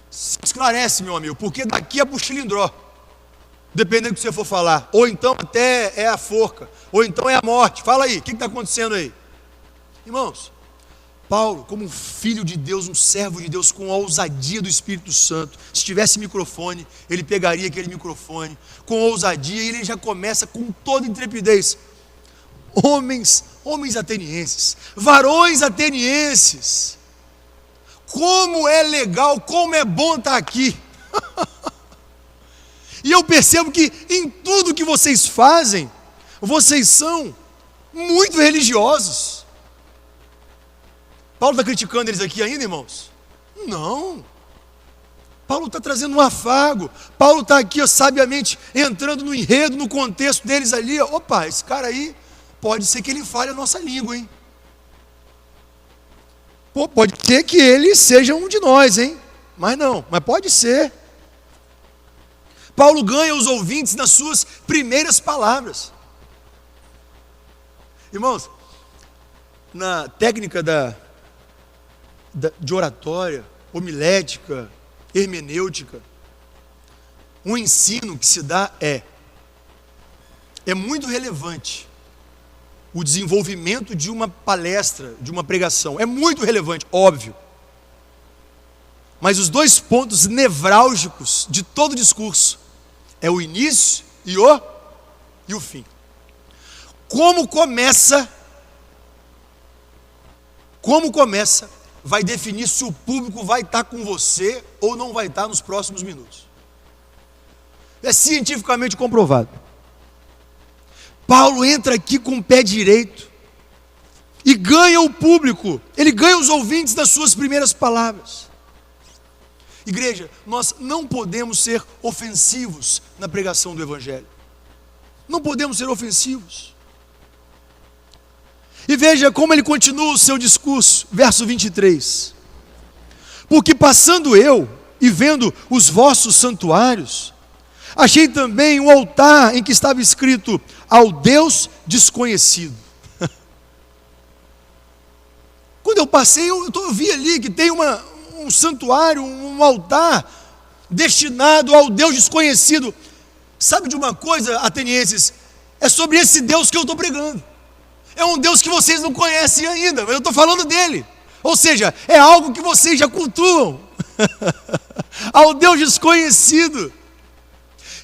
Se esclarece, meu amigo, porque daqui é para o Chilindró, dependendo do que você for falar, ou então até é a forca, ou então é a morte, fala aí, o que está acontecendo aí? Irmãos, Paulo, como um filho de Deus, um servo de Deus, com a ousadia do Espírito Santo, se tivesse microfone, ele pegaria aquele microfone, com ousadia, e ele já começa com toda intrepidez, homens atenienses, varões atenienses, como é legal, como é bom estar aqui. E eu percebo que em tudo que vocês fazem, vocês são muito religiosos. Paulo está criticando eles aqui ainda, irmãos? Não. Paulo está trazendo um afago. Paulo está aqui, ó, sabiamente, entrando no enredo, no contexto deles ali. Ó. Opa, esse cara aí, pode ser que ele fale a nossa língua, hein? Pô, pode ser que ele seja um de nós, hein? Mas não, mas pode ser. Paulo ganha os ouvintes nas suas primeiras palavras. Irmãos, na técnica de oratória, homilética, hermenêutica, um ensino que se dá é muito relevante o desenvolvimento de uma palestra, de uma pregação. É muito relevante, óbvio. Mas os dois pontos nevrálgicos de todo discurso é o início e o fim. Como começa vai definir se o público vai estar com você ou não vai estar nos próximos minutos. É cientificamente comprovado. Paulo entra aqui com o pé direito e ganha o público, ele ganha os ouvintes das suas primeiras palavras. Igreja, nós não podemos ser ofensivos na pregação do Evangelho. Não podemos ser ofensivos. E veja como ele continua o seu discurso, verso 23. Porque passando eu e vendo os vossos santuários, achei também um altar em que estava escrito: ao Deus desconhecido. Quando eu passei, eu vi ali que tem um santuário, um altar destinado ao Deus desconhecido. Sabe de uma coisa, atenienses? É sobre esse Deus que eu estou pregando. É um Deus que vocês não conhecem ainda, mas eu estou falando dele. Ou seja, é algo que vocês já cultuam. Ao Deus desconhecido.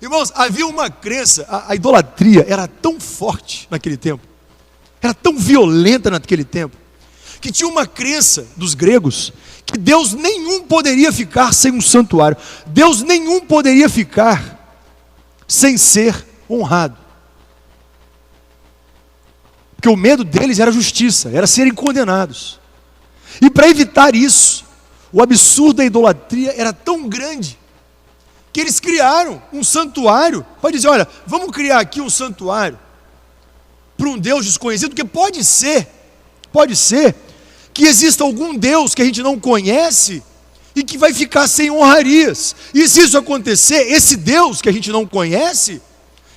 Irmãos, havia uma crença, a idolatria era tão forte naquele tempo, era tão violenta naquele tempo, que tinha uma crença dos gregos, que Deus nenhum poderia ficar sem um santuário, Deus nenhum poderia ficar sem ser honrado. Porque o medo deles era a justiça, era serem condenados. E para evitar isso, o absurdo da idolatria era tão grande, que eles criaram um santuário, para dizer, olha, vamos criar aqui um santuário, para um Deus desconhecido, porque pode ser, que exista algum Deus que a gente não conhece, e que vai ficar sem honrarias, e se isso acontecer, esse Deus que a gente não conhece,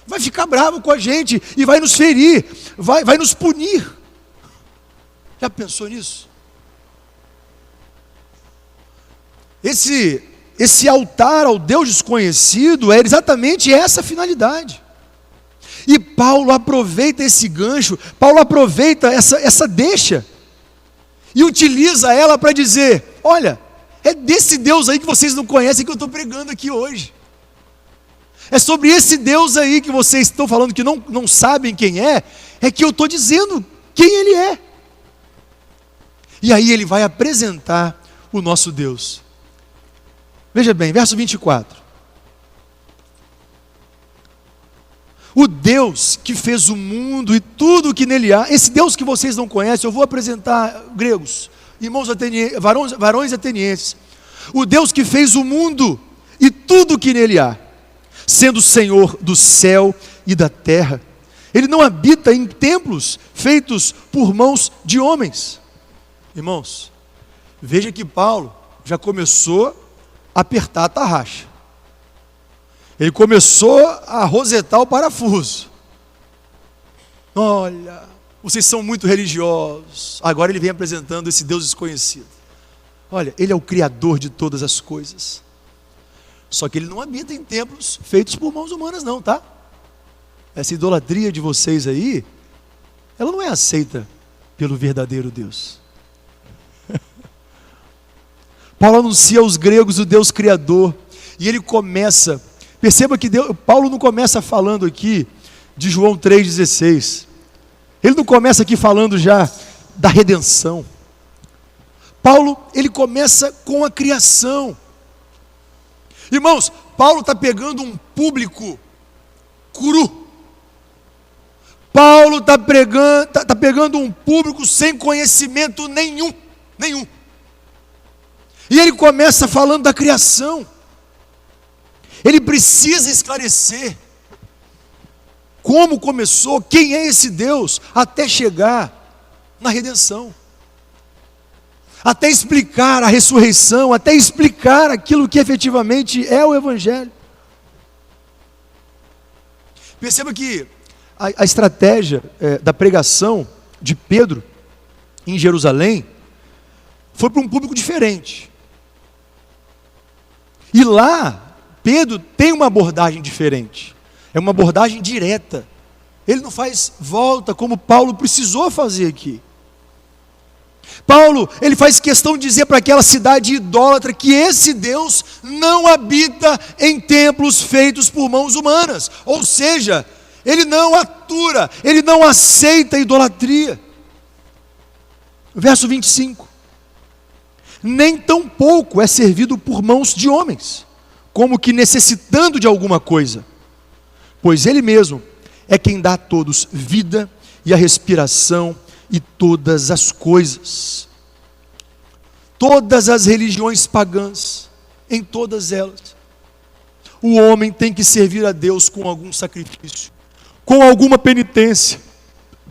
vai ficar bravo com a gente, e vai nos ferir, vai nos punir. Já pensou nisso? Esse altar ao Deus desconhecido é exatamente essa finalidade. E Paulo aproveita esse gancho, Paulo aproveita essa deixa, e utiliza ela para dizer, olha, é desse Deus aí que vocês não conhecem que eu estou pregando aqui hoje. É sobre esse Deus aí que vocês estão falando que não sabem quem é que eu estou dizendo quem Ele é. E aí ele vai apresentar o nosso Deus. Veja bem, verso 24. O Deus que fez o mundo e tudo o que nele há, esse Deus que vocês não conhecem, eu vou apresentar, gregos, irmãos atenienses, varões atenienses. O Deus que fez o mundo e tudo o que nele há, sendo Senhor do céu e da terra. Ele não habita em templos feitos por mãos de homens. Irmãos, veja que Paulo já começou a apertar a tarraxa. Ele começou a rosetar o parafuso. Olha, vocês são muito religiosos. Agora ele vem apresentando esse Deus desconhecido. Olha, Ele é o Criador de todas as coisas. Só que Ele não habita em templos feitos por mãos humanas não, tá? Essa idolatria de vocês aí, ela não é aceita pelo verdadeiro Deus. Paulo anuncia aos gregos o Deus Criador, e ele começa, perceba que Paulo não começa falando aqui de João 3,16, ele não começa aqui falando já da redenção. Paulo, ele começa com a criação. Irmãos, Paulo está pegando um público cru. Paulo está pegando um público sem conhecimento nenhum. E ele começa falando da criação. Ele precisa esclarecer como começou, quem é esse Deus, até chegar na redenção. Até explicar a ressurreição, até explicar aquilo que efetivamente é o Evangelho. Perceba que a estratégia da pregação de Pedro em Jerusalém foi para um público diferente. E lá, Pedro tem uma abordagem diferente. É uma abordagem direta. Ele não faz volta como Paulo precisou fazer aqui. Paulo, ele faz questão de dizer para aquela cidade idólatra que esse Deus não habita em templos feitos por mãos humanas. Ou seja, ele não atura, ele não aceita a idolatria. Verso 25. Nem tampouco é servido por mãos de homens, como que necessitando de alguma coisa, pois Ele mesmo é quem dá a todos vida e a respiração e todas as coisas. Todas as religiões pagãs, em todas elas, o homem tem que servir a Deus com algum sacrifício, com alguma penitência,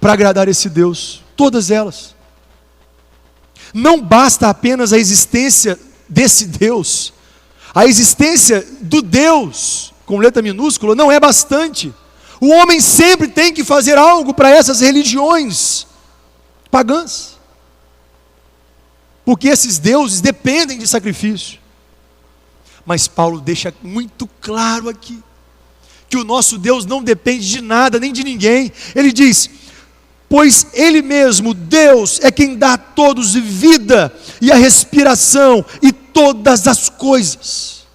para agradar esse Deus, todas elas. Não basta apenas a existência desse Deus, a existência do Deus, com letra minúscula, não é bastante. O homem sempre tem que fazer algo para essas religiões pagãs, porque esses deuses dependem de sacrifício. Mas Paulo deixa muito claro aqui, que o nosso Deus não depende de nada, nem de ninguém. Ele diz: pois Ele mesmo, Deus, é quem dá a todos vida e a respiração e todas as coisas.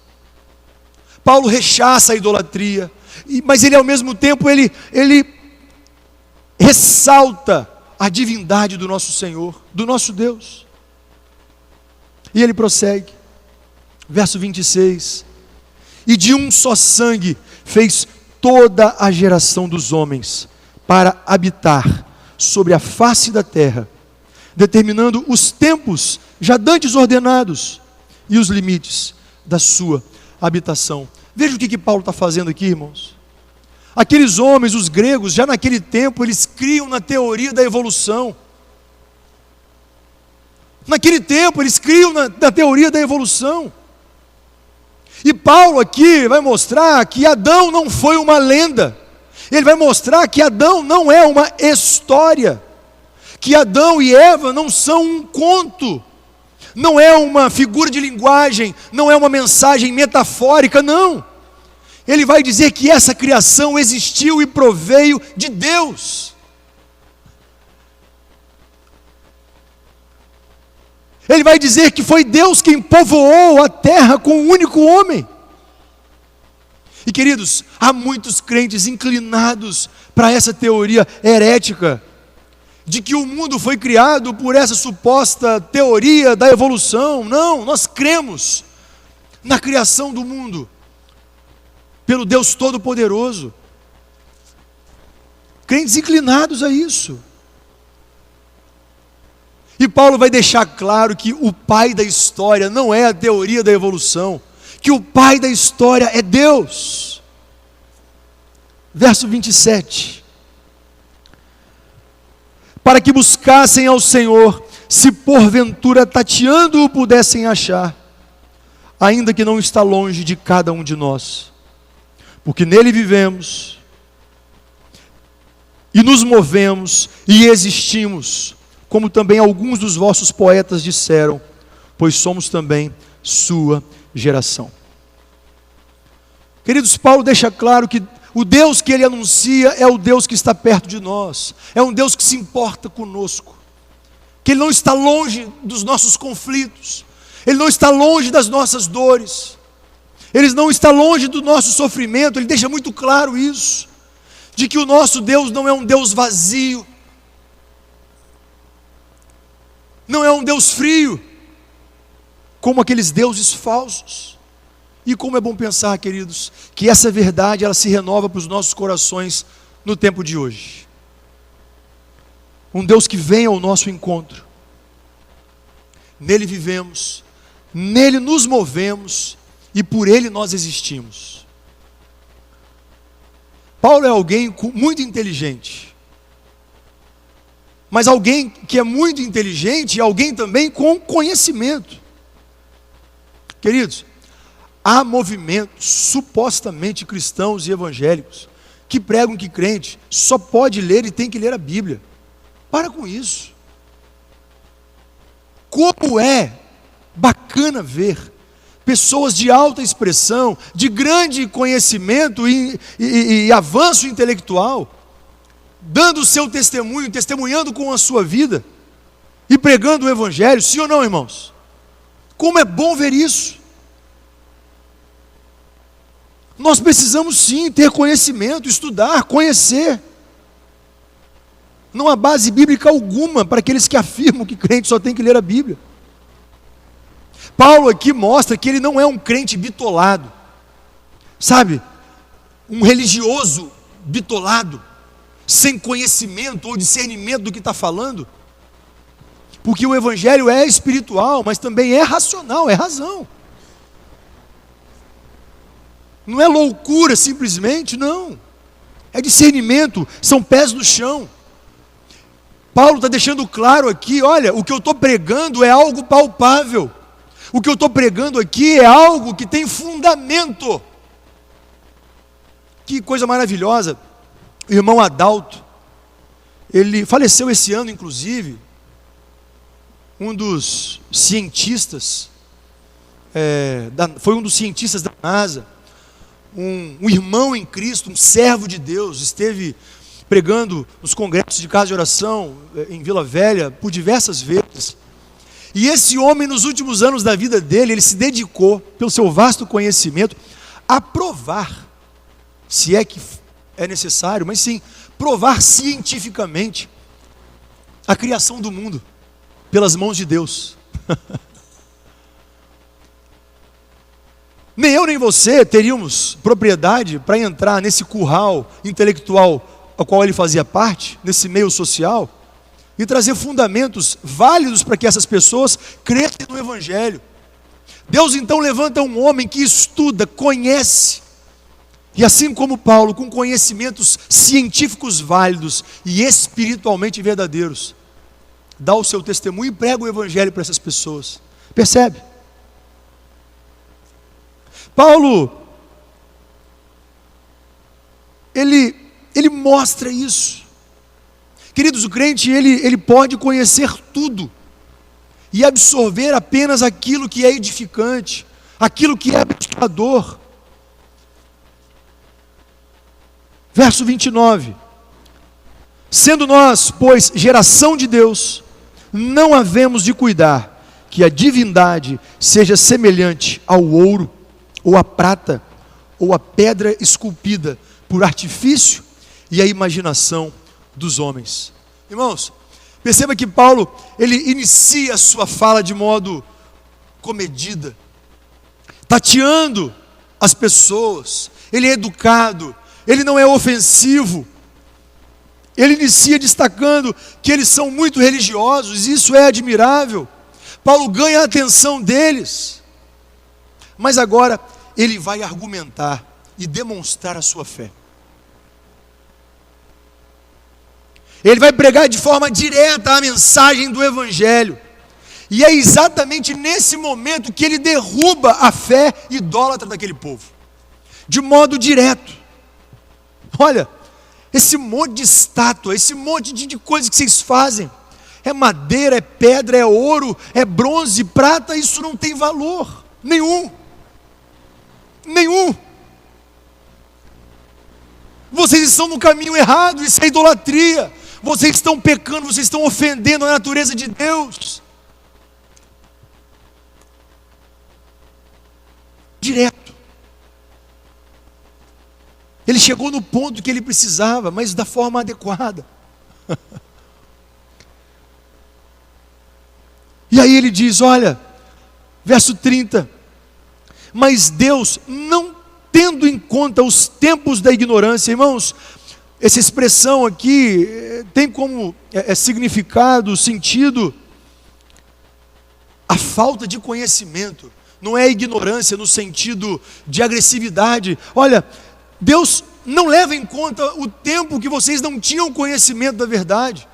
Paulo rechaça a idolatria, mas ele ao mesmo tempo, ele ressalta a divindade do nosso Senhor, do nosso Deus. E ele prossegue, verso 26, e de um só sangue fez toda a geração dos homens para habitar sobre a face da terra, determinando os tempos já dantes ordenados e os limites da sua habitação. Veja o que Paulo está fazendo aqui, irmãos. Aqueles homens, os gregos, já naquele tempo, eles criam na teoria da evolução. Naquele tempo, eles criam na teoria da evolução. E Paulo aqui vai mostrar que Adão não foi uma lenda. Ele vai mostrar que Adão não é uma história, que Adão e Eva não são um conto, não é uma figura de linguagem, não é uma mensagem metafórica, não. Ele vai dizer que essa criação existiu e proveio de Deus. Ele vai dizer que foi Deus quem povoou a terra com um único homem. E queridos, há muitos crentes inclinados para essa teoria herética, de que o mundo foi criado por essa suposta teoria da evolução. Não, nós cremos na criação do mundo, pelo Deus Todo-Poderoso. Crentes inclinados a isso. E Paulo vai deixar claro que o pai da história não é a teoria da evolução, que o pai da história é Deus. Verso 27. Para que buscassem ao Senhor, se porventura tateando-o pudessem achar, ainda que não está longe de cada um de nós, porque nele vivemos, e nos movemos, e existimos, como também alguns dos vossos poetas disseram, pois somos também sua geração. Queridos, Paulo deixa claro que o Deus que ele anuncia é o Deus que está perto de nós, é um Deus que se importa conosco, que Ele não está longe dos nossos conflitos, Ele não está longe das nossas dores, Ele não está longe do nosso sofrimento. Ele deixa muito claro isso, de que o nosso Deus não é um Deus vazio, não é um Deus frio, como aqueles deuses falsos. E como é bom pensar, queridos, que essa verdade ela se renova para os nossos corações no tempo de hoje. Um Deus que vem ao nosso encontro. Nele vivemos, nele nos movemos e por ele nós existimos. Paulo é alguém muito inteligente, mas alguém que é muito inteligente e alguém também com conhecimento. Queridos, há movimentos supostamente cristãos e evangélicos que pregam que crente só pode ler e tem que ler a Bíblia. Para com isso. Como é bacana ver pessoas de alta expressão, de grande conhecimento e avanço intelectual, dando o seu testemunho, testemunhando com a sua vida e pregando o Evangelho, sim ou não, irmãos? Como é bom ver isso. Nós precisamos sim ter conhecimento, estudar, conhecer. Não há base bíblica alguma para aqueles que afirmam que crente só tem que ler a Bíblia. Paulo aqui mostra que ele não é um crente bitolado, sabe? Um religioso bitolado, sem conhecimento ou discernimento do que está falando. Porque o Evangelho é espiritual, mas também é racional, é razão. Não é loucura simplesmente, não. É discernimento, são pés no chão. Paulo está deixando claro aqui, olha, o que eu estou pregando é algo palpável. O que eu estou pregando aqui é algo que tem fundamento. Que coisa maravilhosa. O irmão Adalto, ele faleceu esse ano, inclusive, um dos cientistas, foi um dos cientistas da NASA, um irmão em Cristo, um servo de Deus, esteve pregando nos congressos de casa de oração em Vila Velha por diversas vezes. E esse homem, nos últimos anos da vida dele, ele se dedicou, pelo seu vasto conhecimento, a provar, se é que é necessário, mas sim, provar cientificamente a criação do mundo pelas mãos de Deus. Nem eu nem você teríamos propriedade para entrar nesse curral intelectual ao qual ele fazia parte, nesse meio social, e trazer fundamentos válidos para que essas pessoas cresçam no Evangelho. Deus então levanta um homem que estuda, conhece, e assim como Paulo, com conhecimentos científicos válidos e espiritualmente verdadeiros, dá o seu testemunho e prega o Evangelho para essas pessoas. Percebe? Paulo, ele mostra isso. Queridos, o crente, ele pode conhecer tudo e absorver apenas aquilo que é edificante, aquilo que é abençoador. Verso 29. Sendo nós, pois, geração de Deus, não havemos de cuidar que a divindade seja semelhante ao ouro, ou à prata, ou à pedra esculpida por artifício e a imaginação dos homens. Irmãos, perceba que Paulo, ele inicia a sua fala de modo comedida, tateando as pessoas. Ele é educado, ele não é ofensivo. Ele inicia destacando que eles são muito religiosos, e isso é admirável. Paulo ganha a atenção deles, mas agora ele vai argumentar e demonstrar a sua fé. Ele vai pregar de forma direta a mensagem do Evangelho. E é exatamente nesse momento que ele derruba a fé idólatra daquele povo. De modo direto. Olha, esse monte de estátua, esse monte de coisas que vocês fazem, é madeira, é pedra, é ouro, é bronze, prata, isso não tem valor nenhum. Nenhum. Vocês estão no caminho errado, isso é idolatria. Vocês estão pecando, vocês estão ofendendo a natureza de Deus. Direto. Ele chegou no ponto que ele precisava, mas da forma adequada. E aí ele diz, olha, verso 30, mas Deus, não tendo em conta os tempos da ignorância, irmãos, essa expressão aqui tem como significado, sentido, A falta de conhecimento não é ignorância no sentido de agressividade. Olha, Deus não leva em conta o tempo que vocês não tinham conhecimento da verdade.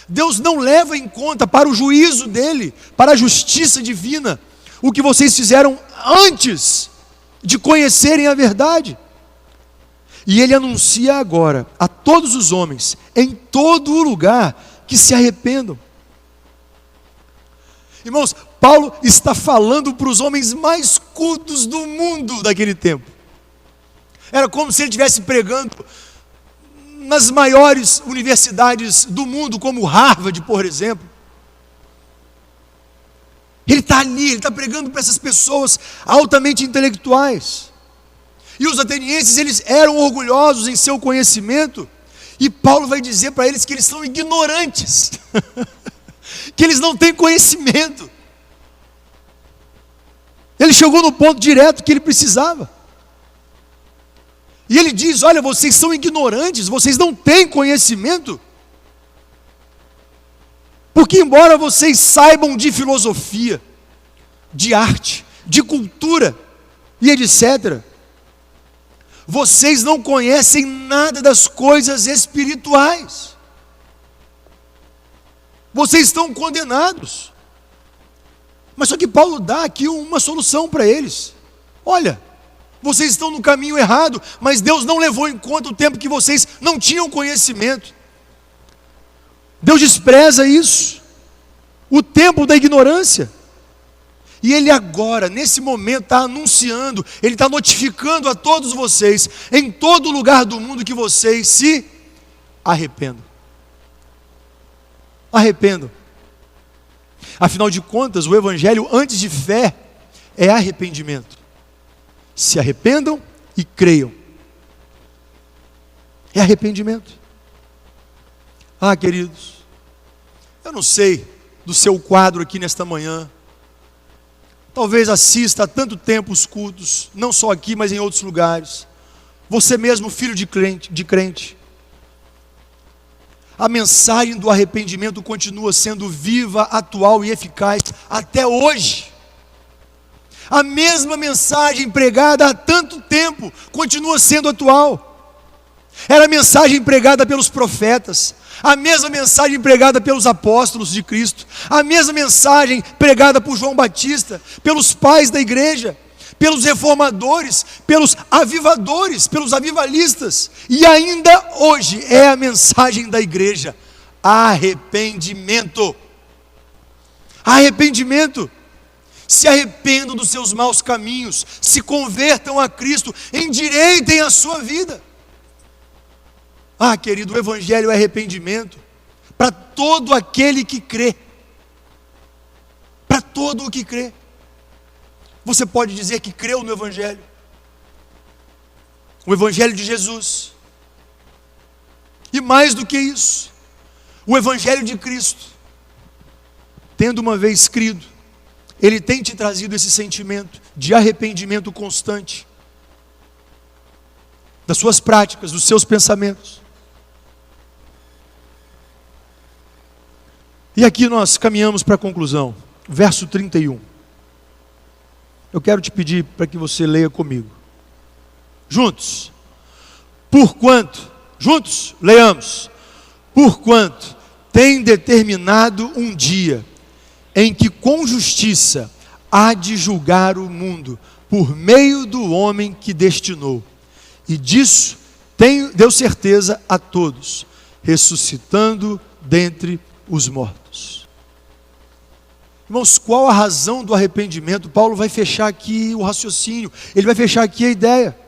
Deus não leva em conta para o juízo dele, para a justiça divina, o que vocês fizeram antes de conhecerem a verdade. E ele anuncia agora a todos os homens, em todo o lugar, que se arrependam. Irmãos, Paulo está falando para os homens mais cultos do mundo daquele tempo. Era como se ele estivesse pregando nas maiores universidades do mundo, como Harvard, por exemplo. Ele está ali, ele está pregando para essas pessoas altamente intelectuais. E os atenienses, eles eram orgulhosos em seu conhecimento, e Paulo vai dizer para eles que eles são ignorantes, que eles não têm conhecimento. Ele chegou no ponto direto que ele precisava. E ele diz: olha, vocês são ignorantes, vocês não têm conhecimento. Porque embora vocês saibam de filosofia, de arte, de cultura e etc., vocês não conhecem nada das coisas espirituais. Vocês estão condenados. Mas só que Paulo dá aqui uma solução para eles. Olha, vocês estão no caminho errado, mas Deus não levou em conta o tempo que vocês não tinham conhecimento. Deus despreza isso, o tempo da ignorância. E Ele agora, nesse momento, está anunciando, Ele está notificando a todos vocês, em todo lugar do mundo, que vocês se arrependam. Arrependam. Afinal de contas, o Evangelho, antes de fé, é arrependimento. Se arrependam e creiam. É arrependimento. Ah, queridos, eu não sei do seu quadro aqui nesta manhã. Talvez assista há tanto tempo os cultos, não só aqui, mas em outros lugares. Você mesmo, filho de crente. A mensagem do arrependimento continua sendo viva, atual e eficaz até hoje. A mesma mensagem pregada há tanto tempo continua sendo atual. Era a mensagem pregada pelos profetas, a mesma mensagem pregada pelos apóstolos de Cristo, a mesma mensagem pregada por João Batista, pelos pais da igreja, pelos reformadores, pelos avivadores, pelos avivalistas, e ainda hoje é a mensagem da igreja: arrependimento. Arrependimento. Se arrependam dos seus maus caminhos, se convertam a Cristo, endireitem a sua vida. Ah, querido, o Evangelho é arrependimento para todo aquele que crê. Para todo o que crê. Você pode dizer que creu no Evangelho. O Evangelho de Jesus. E mais do que isso, o Evangelho de Cristo. Tendo uma vez crido, Ele tem te trazido esse sentimento de arrependimento constante das suas práticas, dos seus pensamentos. E aqui nós caminhamos para a conclusão. Verso 31. Eu quero te pedir para que você leia comigo. Juntos. Juntos, leiamos. Porquanto tem determinado um dia em que com justiça há de julgar o mundo, por meio do homem que destinou. E disso deu certeza a todos, ressuscitando dentre os mortos. Irmãos, qual a razão do arrependimento? Paulo vai fechar aqui o raciocínio, ele vai fechar aqui a ideia.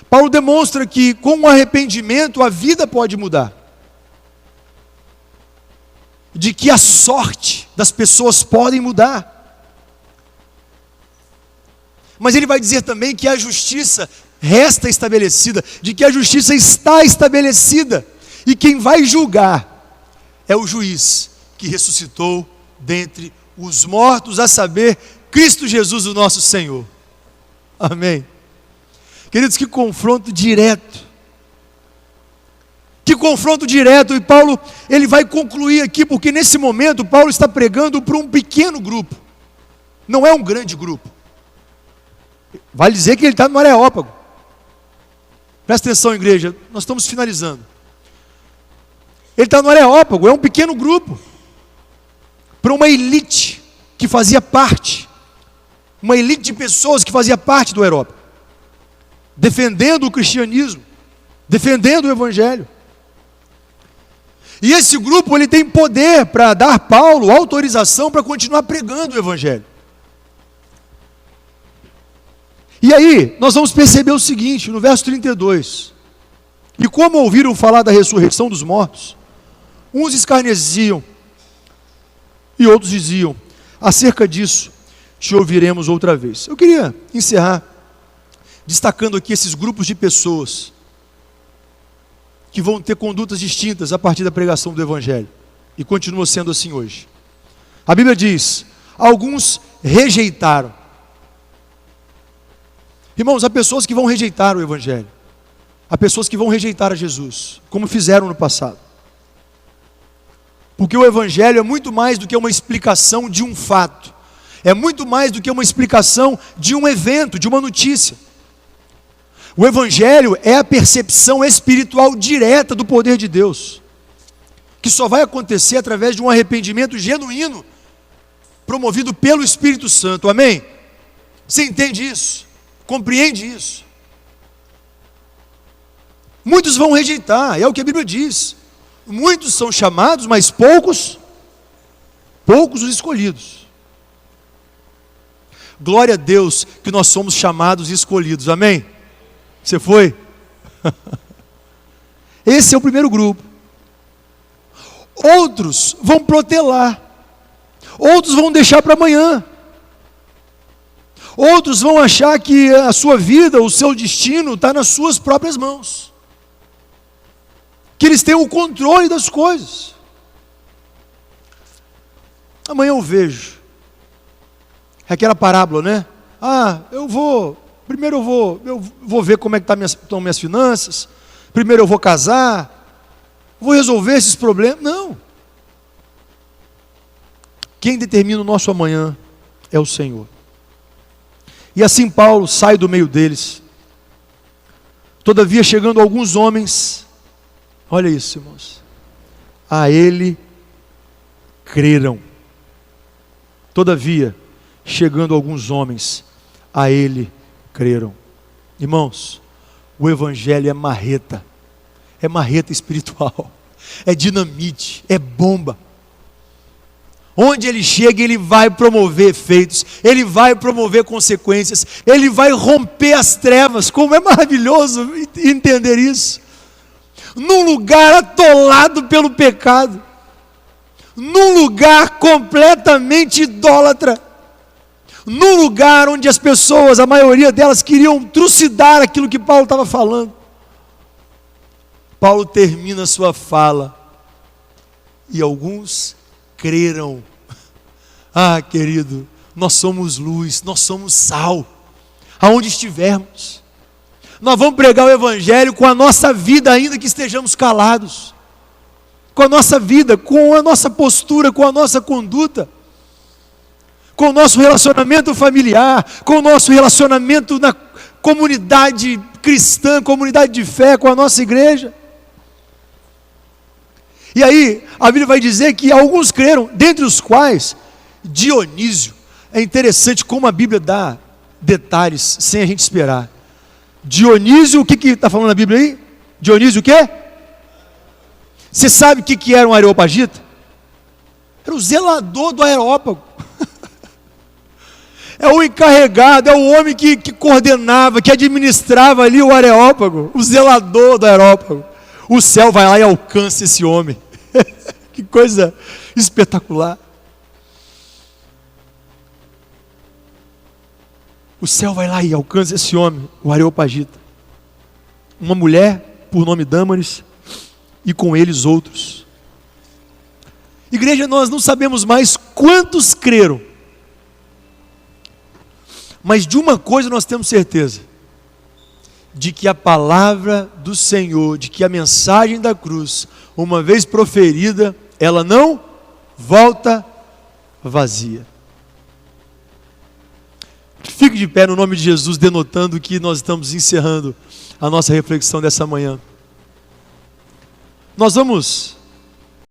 Paulo demonstra que com o arrependimento a vida pode mudar. De que a sorte das pessoas podem mudar. Mas ele vai dizer também que a justiça resta estabelecida, de que a justiça está estabelecida, e quem vai julgar é o juiz que ressuscitou dentre os mortos, a saber, Cristo Jesus, o nosso Senhor. Amém. Queridos, que confronto direto. Que confronto direto, e Paulo, ele vai concluir aqui, porque nesse momento Paulo está pregando para um pequeno grupo, não é um grande grupo. Vale dizer que ele está no Areópago. Presta atenção, igreja, nós estamos finalizando. Ele está no Areópago, é um pequeno grupo, para uma elite que fazia parte, uma elite de pessoas que fazia parte do Areópago, defendendo o cristianismo, defendendo o evangelho. E esse grupo, ele tem poder para dar Paulo autorização para continuar pregando o evangelho. E aí, nós vamos perceber o seguinte, no verso 32. E como ouviram falar da ressurreição dos mortos, uns escarneciam, e outros diziam, acerca disso, te ouviremos outra vez. Eu queria encerrar, destacando aqui esses grupos de pessoas, que vão ter condutas distintas a partir da pregação do evangelho, e continua sendo assim hoje. A Bíblia diz, alguns rejeitaram. Irmãos, há pessoas que vão rejeitar o evangelho, há pessoas que vão rejeitar a Jesus, como fizeram no passado, porque o evangelho é muito mais do que uma explicação de um fato, é muito mais do que uma explicação de um evento, de uma notícia. O evangelho é a percepção espiritual direta do poder de Deus, que só vai acontecer através de um arrependimento genuíno, promovido pelo Espírito Santo, amém? Você entende isso? Compreende isso? Muitos vão rejeitar, é o que a Bíblia diz. Muitos são chamados, mas poucos os escolhidos. Glória a Deus que nós somos chamados e escolhidos, amém? Você foi? Esse é o primeiro grupo. Outros vão protelar, outros vão deixar para amanhã. Outros vão achar que a sua vida, o seu destino está nas suas próprias mãos, que eles têm o controle das coisas. Amanhã eu vejo, é aquela parábola, né? Primeiro eu vou ver como é que estão minhas finanças, primeiro eu vou casar, vou resolver esses problemas. Não. Quem determina o nosso amanhã é o Senhor. E assim Paulo sai do meio deles. Todavia, chegando alguns homens, olha isso, irmãos, a ele creram. Todavia, chegando alguns homens, a ele creram. Irmãos, o evangelho é marreta espiritual, é dinamite, é bomba. Onde ele chega, ele vai promover efeitos, ele vai promover consequências, ele vai romper as trevas. Como é maravilhoso entender isso. Num lugar atolado pelo pecado, num lugar completamente idólatra, num lugar onde as pessoas, a maioria delas, queriam trucidar aquilo que Paulo estava falando. Paulo termina sua fala, e alguns creram. Ah, querido, nós somos luz, nós somos sal, aonde estivermos. Nós vamos pregar o evangelho com a nossa vida, ainda que estejamos calados, com a nossa vida, com a nossa postura, com a nossa conduta, com o nosso relacionamento familiar, com o nosso relacionamento na comunidade cristã, comunidade de fé, com a nossa igreja. E aí, a Bíblia vai dizer que alguns creram, dentre os quais Dionísio. É interessante como a Bíblia dá detalhes sem a gente esperar. Dionísio, o que está falando na Bíblia aí? Dionísio o quê? Você sabe o que era um areopagita? Era o zelador do Areópago. É o encarregado, é o homem que coordenava, que administrava ali o Areópago, o zelador do Areópago. O céu vai lá e alcança esse homem. Que coisa espetacular. O céu vai lá e alcança esse homem, o Areopagita. Uma mulher por nome Dâmaris e com eles outros. Igreja, nós não sabemos mais quantos creram. Mas de uma coisa nós temos certeza: de que a palavra do Senhor, de que a mensagem da cruz, uma vez proferida, ela não volta vazia. Fique de pé no nome de Jesus, denotando que nós estamos encerrando a nossa reflexão dessa manhã. Nós vamos